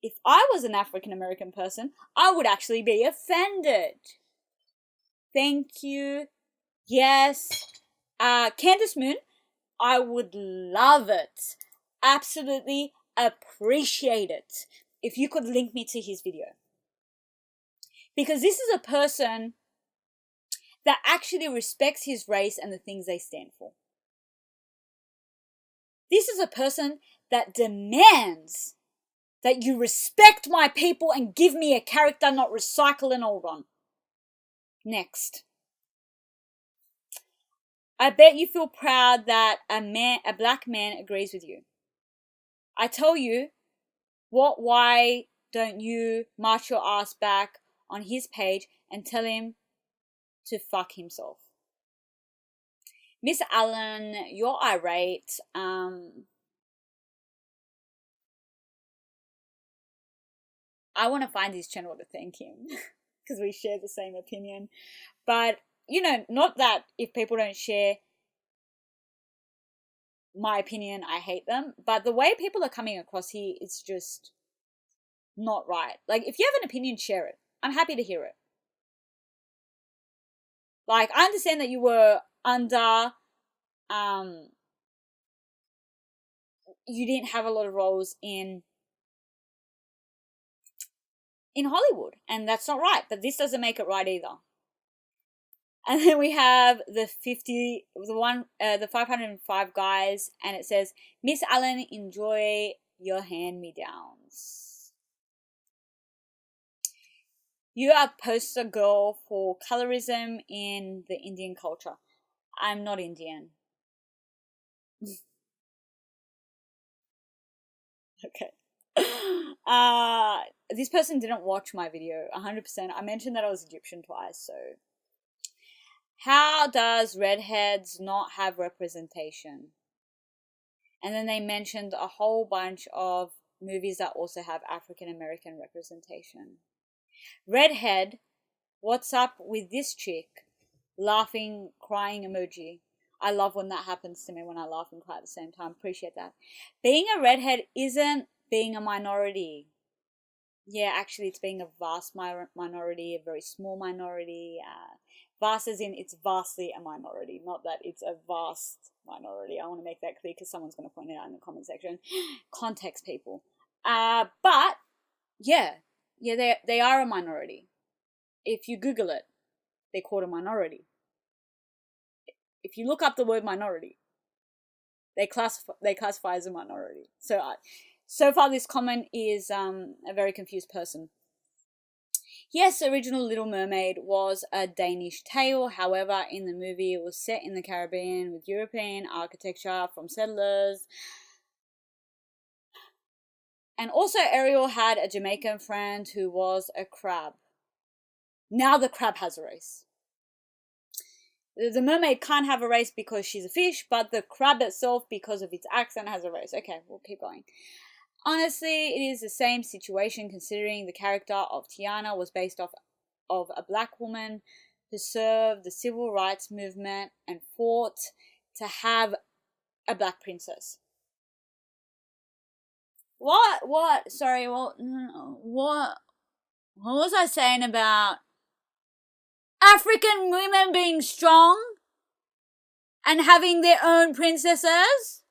If I was an African American person, I would actually be offended. Thank you. Yes. Candace Moon, I would love it. Absolutely appreciate it if you could link me to his video. Because this is a person that actually respects his race and the things they stand for. This is a person that demands that you respect my people and give me a character, not recycle an old one. Next. I bet you feel proud that a black man agrees with you. I tell you, why don't you march your ass back on his page and tell him to fuck himself? Miss Allen, you're irate. I want to find his channel to thank him because we share the same opinion. But, not that if people don't share my opinion, I hate them. But the way people are coming across here is just not right. Like, if you have an opinion, share it. I'm happy to hear it. Like, I understand that you were under, you didn't have a lot of roles in Hollywood, and that's not right, but this doesn't make it right either. And then we have the 505 guys, and it says, Miss Allen, enjoy your hand-me-downs. You are poster girl for colorism in the Indian culture. I'm not Indian. Okay. This person didn't watch my video 100%. I mentioned that I was Egyptian twice, so. How does redheads not have representation? And then they mentioned a whole bunch of movies that also have African American representation. Redhead, what's up with this chick? Laughing, crying emoji. I love when that happens to me, when I laugh and cry at the same time. Appreciate that. Being a redhead isn't being a minority. Yeah, actually, it's being a vast minority, a very small minority. Vast as in it's vastly a minority, not that it's a vast minority. I want to make that clear because someone's going to point it out in the comment section. Context, people. But, yeah, they are a minority. If you Google it, they're called a minority. If you look up the word minority, They classify as a minority. So far this comment is a very confused person. Yes, original Little Mermaid was a Danish tale. However, in the movie, it was set in the Caribbean with European architecture from settlers. And also, Ariel had a Jamaican friend who was a crab. Now the crab has a race. The mermaid can't have a race because she's a fish, but the crab itself, because of its accent, has a race. Okay, we'll keep going. Honestly, it is the same situation considering the character of Tiana was based off of a black woman who served the civil rights movement and fought to have a black princess. What? Sorry, what was I saying about African women being strong and having their own princesses?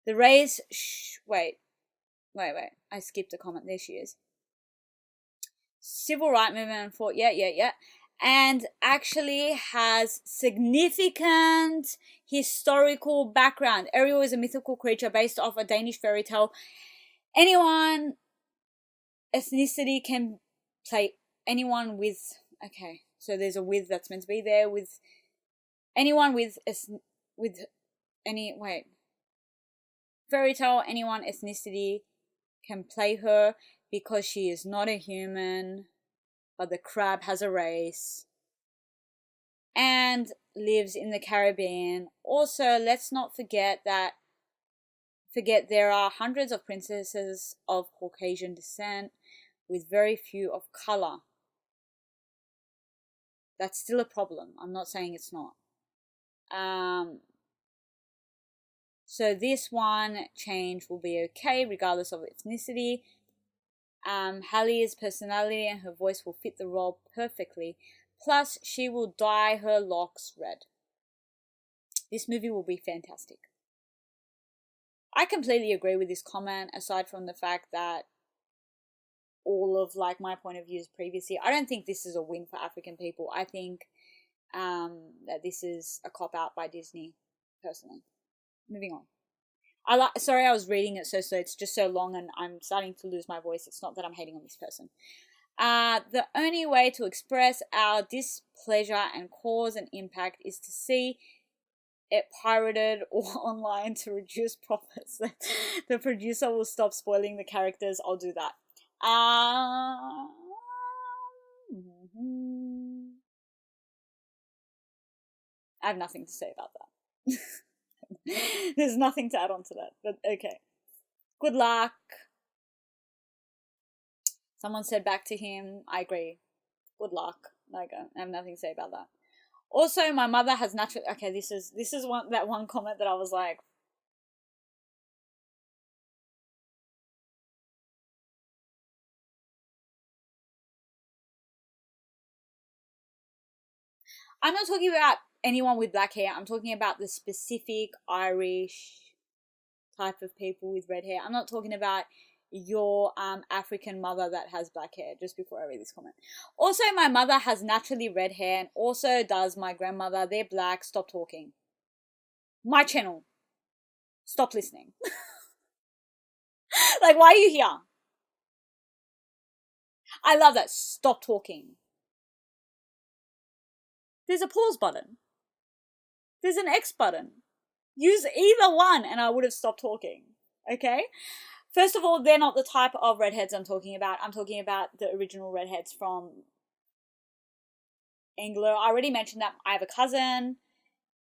The race, wait. I skipped a comment. There she is. Civil rights movement fought, yeah. And actually has significant historical background. Ariel is a mythical creature based off a Danish fairy tale. Anyone ethnicity can play, anyone with, okay, so there's a with that's meant to be there, with anyone with any, fairy tale, anyone ethnicity can play her because she is not a human, but the crab has a race and lives in the Caribbean. Also, let's not forget there are hundreds of princesses of Caucasian descent with very few of color. That's still a problem. I'm not saying it's not. So this one change will be okay regardless of ethnicity. Halle's personality and her voice will fit the role perfectly. Plus, she will dye her locks red. This movie will be fantastic. I completely agree with this comment, aside from the fact that all of my point of views previously. I don't think this is a win for African people. I think that this is a cop-out by Disney, personally. Moving on. Sorry, I was reading it so it's just so long and I'm starting to lose my voice. It's not that I'm hating on this person. The only way to express our displeasure and cause an impact is to see it pirated or online to reduce profits. The producer will stop spoiling the characters. I'll do that. I have nothing to say about that. There's nothing to add on to that, but okay. Good luck. Someone said back to him, I agree. Good luck. I have nothing to say about that. Also, my mother has naturally, okay, this is that one comment that I was like, I'm not talking about anyone with black hair. I'm talking about the specific Irish type of people with red hair. I'm not talking about your African mother that has black hair, just before I read this comment. Also, my mother has naturally red hair, and also does my grandmother. They're black. Stop talking. My channel. Stop listening. Why are you here? I love that. Stop talking. There's a pause button. There's an X button. Use either one and I would have stopped talking. Okay? First of all, they're not the type of redheads I'm talking about. I'm talking about the original redheads from Anglo. I already mentioned that I have a cousin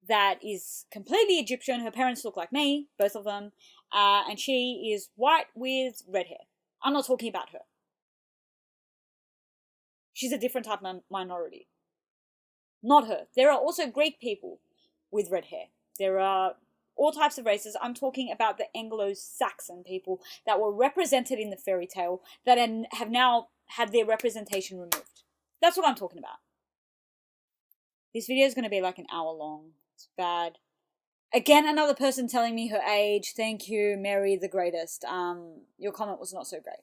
that is completely Egyptian. Her parents look like me, both of them. And she is white with red hair. I'm not talking about her. She's a different type of minority. Not her. There are also Greek people with red hair. There are all types of races. I'm talking about the Anglo-Saxon people that were represented in the fairy tale that have now had their representation removed. That's what I'm talking about. This video is going to be like an hour long. It's bad. Again, another person telling me her age. Thank you, Mary the greatest. Your comment was not so great.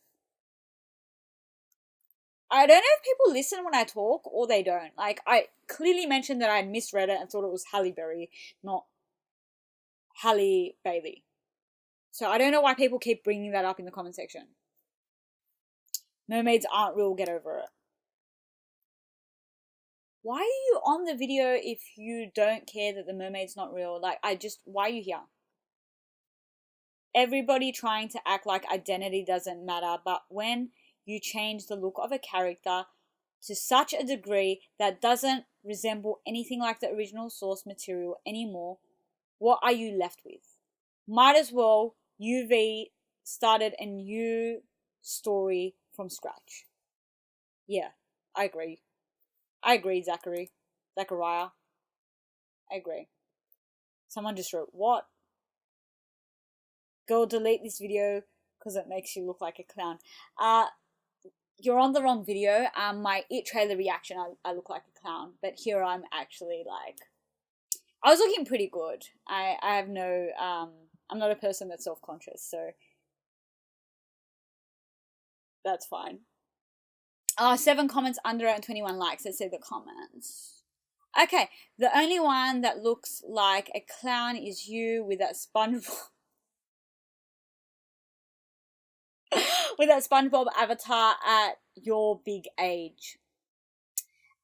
I don't know if people listen when I talk or they don't. clearly mentioned that I had misread it and thought it was Halle Berry, not Halle Bailey. So I don't know why people keep bringing that up in the comment section. Mermaids aren't real, get over it. Why are you on the video if you don't care that the mermaid's not real? Like, why are you here? Everybody trying to act like identity doesn't matter, but when you change the look of a character to such a degree that doesn't resemble anything like the original source material anymore, what are you left with? Might as well UV started a new story from scratch. Yeah, I agree. Zachariah. I agree. Someone just wrote, what? Go delete this video because it makes you look like a clown. You're on the wrong video. My It trailer reaction, I look like a clown. But here I'm actually like, I was looking pretty good. I have no, I'm not a person that's self-conscious, so that's fine. 7 comments under it and 21 likes. Let's see the comments. Okay, the only one that looks like a clown is you with that SpongeBob. With that SpongeBob avatar at your big age.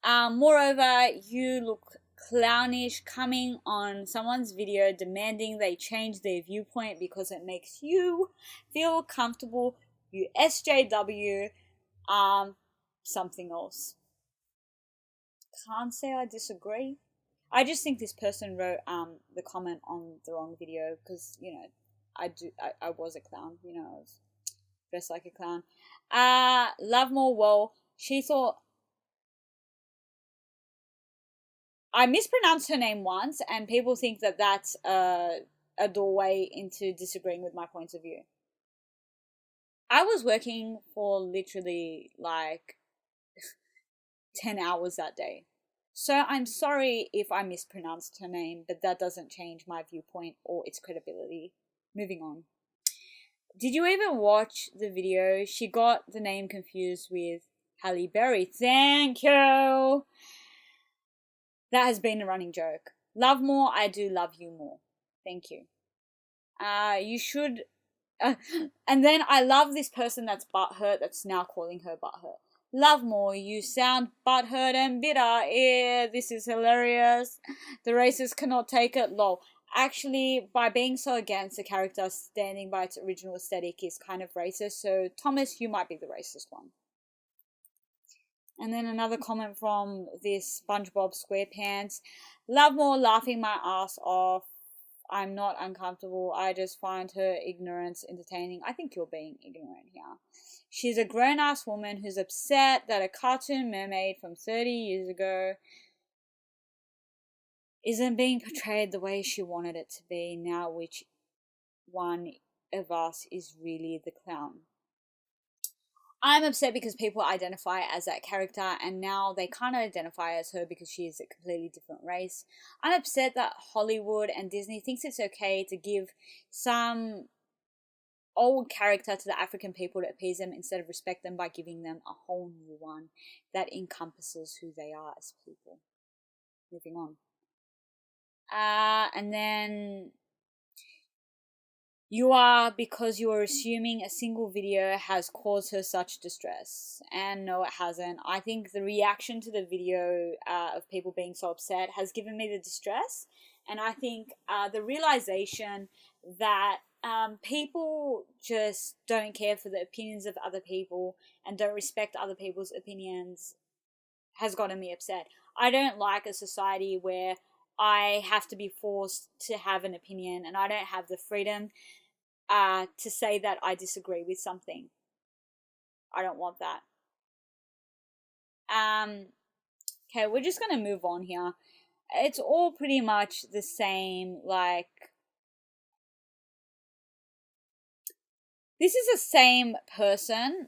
Moreover, you look clownish coming on someone's video demanding they change their viewpoint because it makes you feel comfortable. You SJW, something else. Can't say I disagree. I just think this person wrote the comment on the wrong video because, you know, I was a clown, you know, I was dressed like a clown. Love More Well, she thought I mispronounced her name once, and people think that that's a doorway into disagreeing with my points of view. I was working for literally like 10 hours that day. So I'm sorry if I mispronounced her name, but that doesn't change my viewpoint or its credibility. Moving on. Did you even watch the video? She got the name confused with Halle Berry. Thank you. That has been a running joke. Love more, I do love you more. Thank you. You should... and then I love this person that's butthurt that's now calling her butthurt. Love more, you sound butthurt and bitter. Yeah, this is hilarious. The racists cannot take it. Lol. Actually, by being so against the character standing by its original aesthetic is kind of racist. So, Thomas, you might be the racist one. And then another comment from this SpongeBob SquarePants. Love more, laughing my ass off. I'm not uncomfortable. I just find her ignorance entertaining. I think you're being ignorant here. She's a grown-ass woman who's upset that a cartoon mermaid from 30 years ago isn't being portrayed the way she wanted it to be. Now which one of us is really the clown? I'm upset because people identify as that character and now they can't identify as her because she is a completely different race. I'm upset that Hollywood and Disney thinks it's okay to give some old character to the African people to appease them instead of respect them by giving them a whole new one that encompasses who they are as people. Moving on. And then you are because you are assuming a single video has caused her such distress. And no, it hasn't. I think the reaction to the video of people being so upset has given me the distress. And I think the realization that people just don't care for the opinions of other people and don't respect other people's opinions has gotten me upset. I don't like a society where I have to be forced to have an opinion and I don't have the freedom to say that I disagree with something. I don't want that. Okay, we're just going to move on here. It's all pretty much the same, like... This is the same person,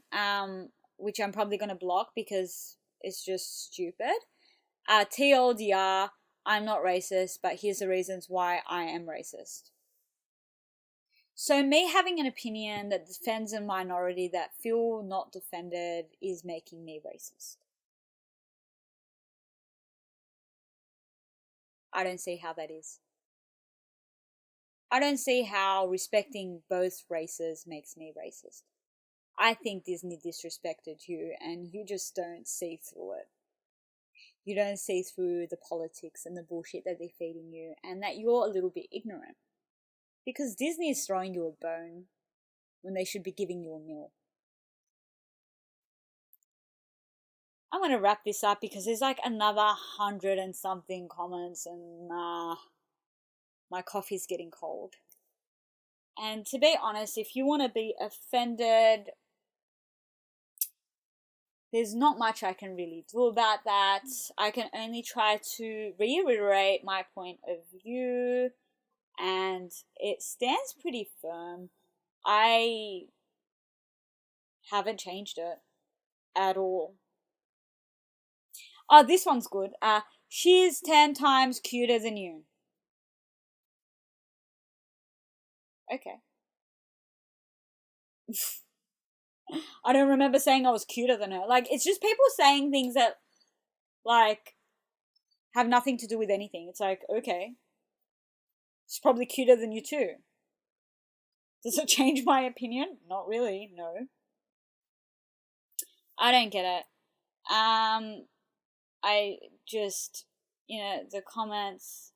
which I'm probably going to block because it's just stupid. TLDR, I'm not racist, but here's the reasons why I am racist. So me having an opinion that defends a minority that feel not defended is making me racist. I don't see how that is. I don't see how respecting both races makes me racist. I think Disney disrespected you and you just don't see through it. You don't see through the politics and the bullshit that they're feeding you, and that you're a little bit ignorant. Because Disney is throwing you a bone when they should be giving you a meal. I'm going to wrap this up because there's like another 100 and something comments, and my coffee's getting cold. And to be honest, if you want to be offended, there's not much I can really do about that. I can only try to reiterate my point of view, and it stands pretty firm. I haven't changed it at all. Oh, this one's good. She's 10 times cuter than you. Okay. I don't remember saying I was cuter than her. Like, it's just people saying things that, like, have nothing to do with anything. It's like, okay. She's probably cuter than you too. Does it change my opinion? Not really, no. I don't get it. I just, the comments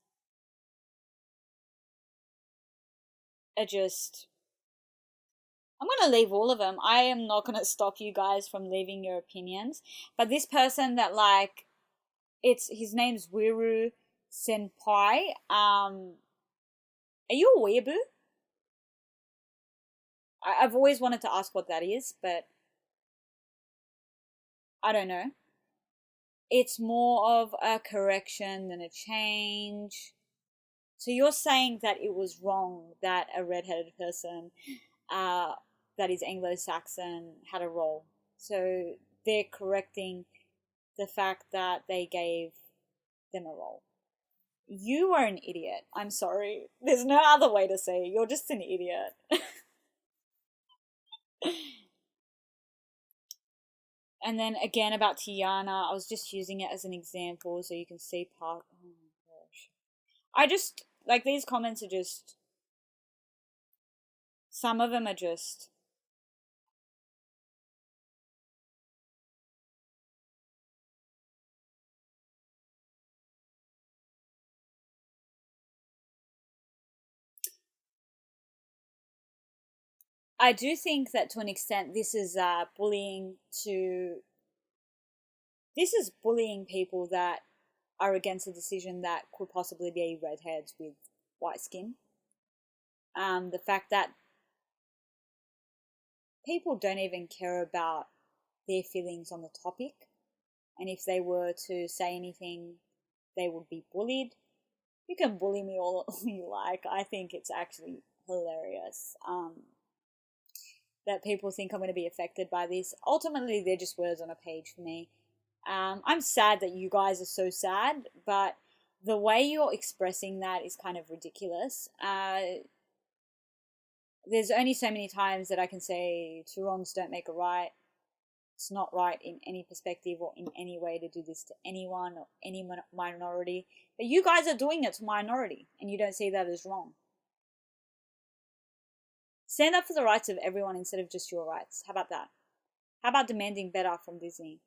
are just... I'm going to leave all of them. I am not going to stop you guys from leaving your opinions. But this person that, like, his name's Wiru Senpai. Are you a weeaboo? I've always wanted to ask what that is, but I don't know. It's more of a correction than a change. So you're saying that it was wrong that a redheaded person that is Anglo-Saxon had a role. So they're correcting the fact that they gave them a role. You are an idiot. I'm sorry. There's no other way to say it. You're just an idiot. And then again about Tiana, I was just using it as an example so you can see part. Oh my gosh. I just, like, these comments are just, some of them are just, I do think that to an extent this is bullying people that are against a decision that could possibly be redheads with white skin. The fact that people don't even care about their feelings on the topic, and if they were to say anything, they would be bullied. You can bully me all you like. I think it's actually hilarious that people think I'm going to be affected by this. Ultimately, they're just words on a page for me. I'm sad that you guys are so sad, but the way you're expressing that is kind of ridiculous. There's only so many times that I can say two wrongs don't make a right. It's not right in any perspective or in any way to do this to anyone or any minority. But you guys are doing it to minority, and you don't see that as wrong. Stand up for the rights of everyone instead of just your rights. How about that? How about demanding better from Disney?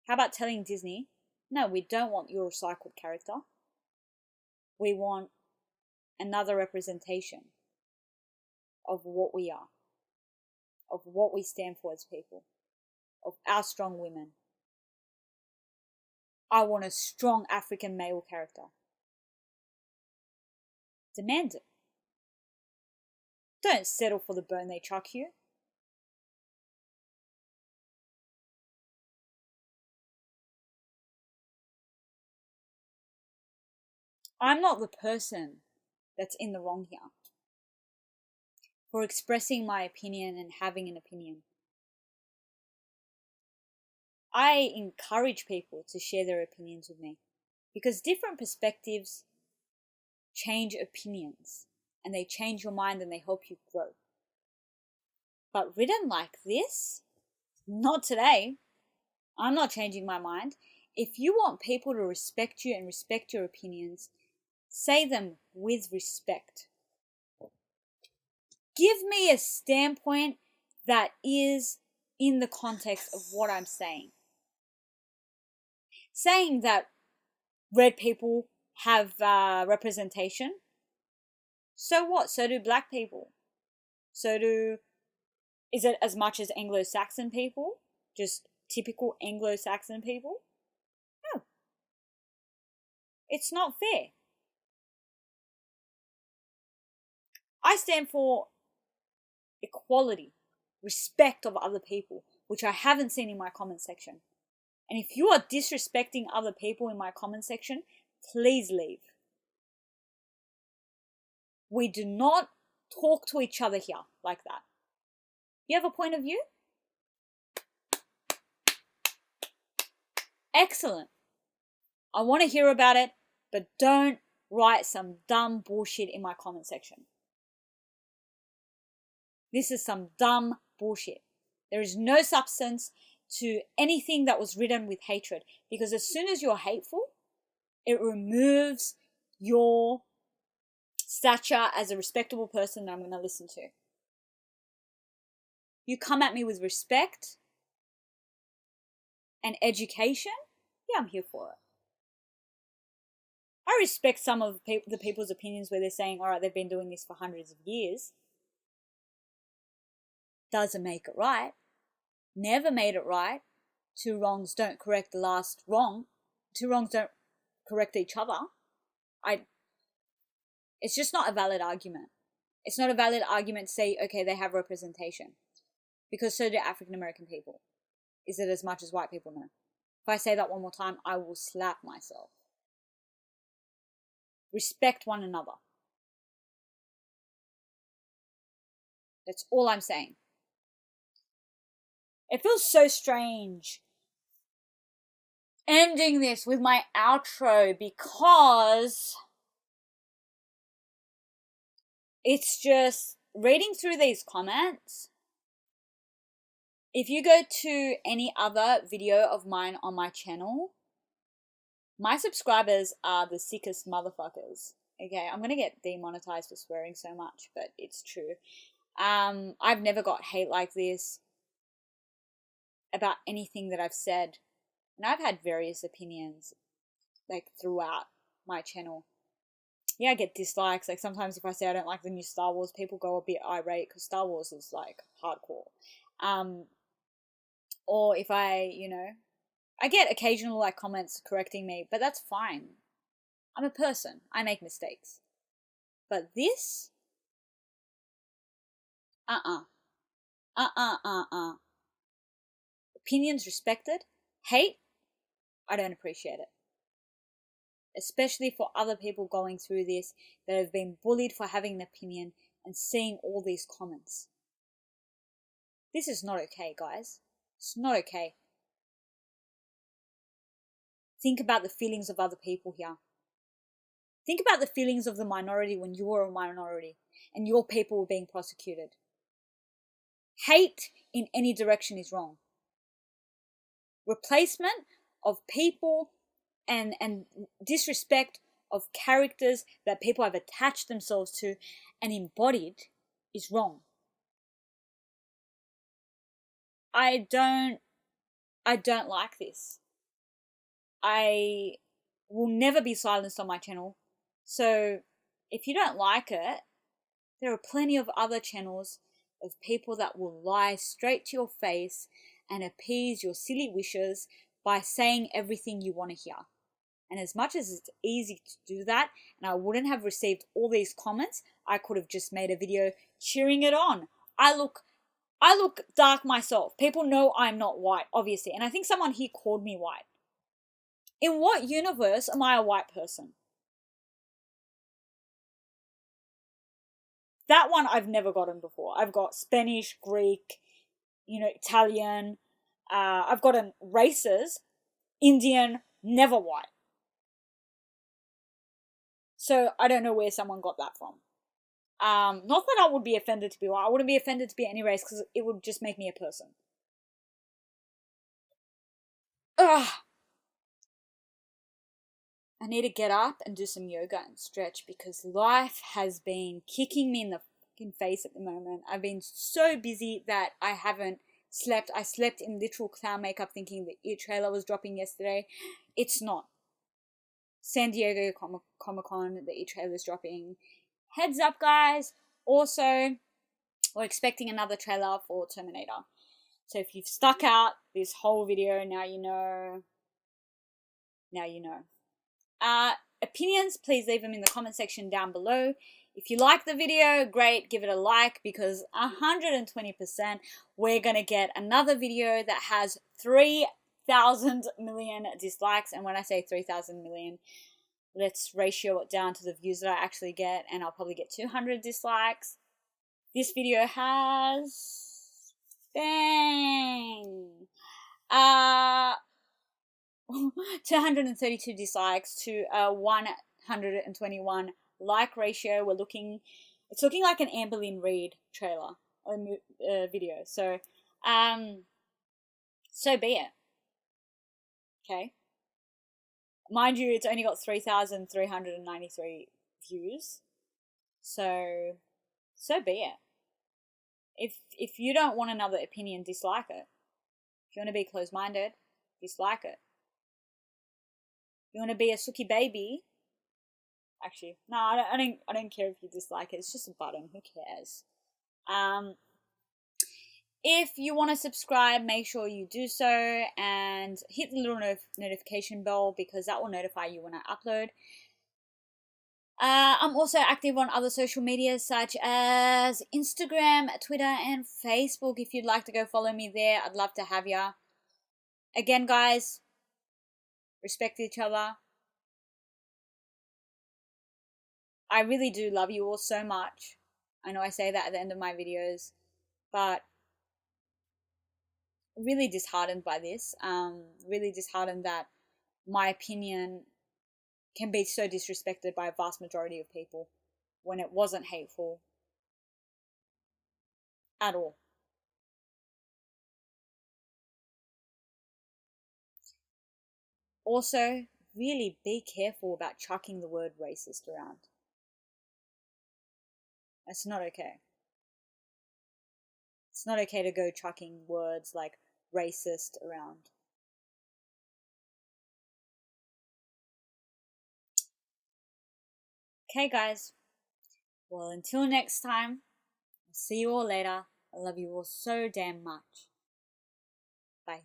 How about telling Disney, no, we don't want your recycled character. We want another representation of what we are, of what we stand for as people, of our strong women. I want a strong African male character. Demand it. Don't settle for the bone they chuck you. I'm not the person that's in the wrong here for expressing my opinion and having an opinion. I encourage people to share their opinions with me because different perspectives change opinions and they change your mind and they help you grow. But written like this, not today. I'm not changing my mind. if you want people to respect you and respect your opinions, say them with respect. Give me a standpoint that is in the context of what I'm saying. Saying that red people have representation, so what? So do black people. Is it as much as Anglo-Saxon people? Just typical Anglo-Saxon people? No. It's not fair. I stand for equality, respect of other people, which I haven't seen in my comment section. And if you are disrespecting other people in my comment section, please leave. We do not talk to each other here like that. You have a point of view? Excellent. I want to hear about it, but don't write some dumb bullshit in my comment section. This is some dumb bullshit. There is no substance to anything that was written with hatred, because as soon as you're hateful, it removes your stature as a respectable person that I'm going to listen to. You come at me with respect and education, yeah, I'm here for it. I respect some of the people's opinions where they're saying, all right, they've been doing this for hundreds of years. Doesn't make it right. Never made it right. Two wrongs don't correct the last wrong. Two wrongs don't correct each other. It's just not a valid argument. It's not a valid argument to say, okay, they have representation. Because so do African American people. Is it as much as white people? No. If I say that one more time, I will slap myself. Respect one another. That's all I'm saying. It feels so strange ending this with my outro because it's just reading through these comments. If you go to any other video of mine on my channel, my subscribers are the sickest motherfuckers. Okay, I'm going to get demonetized for swearing so much, but it's true. I've never got hate like this about anything that I've said. And I've had various opinions, like, throughout my channel. Yeah, I get dislikes. Like, sometimes if I say I don't like the new Star Wars, people go a bit irate because Star Wars is, like, hardcore. Or if I get occasional, like, comments correcting me, but that's fine. I'm a person. I make mistakes. But this? Opinions respected. Hate? I don't appreciate it. Especially for other people going through this that have been bullied for having an opinion and seeing all these comments. This is not okay, guys. It's not okay. Think about the feelings of other people here. Think about the feelings of the minority when you were a minority and your people were being prosecuted. Hate in any direction is wrong. Replacement of people and disrespect of characters that people have attached themselves to and embodied is wrong. I don't like this. I will never be silenced on my channel. So if you don't like it, there are plenty of other channels of people that will lie straight to your face and appease your silly wishes by saying everything you want to hear. And as much as it's easy to do that, and I wouldn't have received all these comments, I could have just made a video cheering it on. I look dark myself. People know I'm not white, obviously. And I think someone here called me white. In what universe am I a white person? That one I've never gotten before. I've got Spanish, Greek, Italian. I've gotten races, Indian, never white. So I don't know where someone got that from. Not that I would be offended to be white. I wouldn't be offended to be any race because it would just make me a person. Ugh. I need to get up and do some yoga and stretch because life has been kicking me in the fucking face at the moment. I've been so busy that I haven't slept. I slept in literal clown makeup thinking the It trailer was dropping yesterday. It's not. San Diego Comic-Con, the It trailer is dropping. Heads up, guys. Also, we're expecting another trailer for Terminator. So if you've stuck out this whole video, now you know. Now you know. Opinions, please leave them in the comment section down below. If you like the video, great, give it a like, because 120% we're going to get another video that has 3,000 million dislikes. And when I say 3,000 million, let's ratio it down to the views that I actually get, and I'll probably get 200 dislikes. This video has... bang! 232 dislikes to a 121 like ratio. It's looking like an Amber Lynn Reid trailer video. So so be it. Okay. Mind you, it's only got 3,393 views. So be it. If you don't want another opinion, dislike it. If you want to be closed-minded, dislike it. If you want to be a Suki baby, actually, no, I don't care if you dislike it. It's just a button. Who cares? If you want to subscribe, make sure you do so and hit the little notification bell, because that will notify you when I upload. I'm also active on other social media such as Instagram, Twitter, and Facebook. If you'd like to go follow me there, I'd love to have ya. Again, guys, respect each other. I really do love you all so much. I know I say that at the end of my videos, but really disheartened by this. Really disheartened that my opinion can be so disrespected by a vast majority of people when it wasn't hateful at all. Also, really be careful about chucking the word racist around. That's not okay. It's not okay to go chucking words like racist around. Okay, guys. Well, until next time, I'll see you all later. I love you all so damn much. Bye.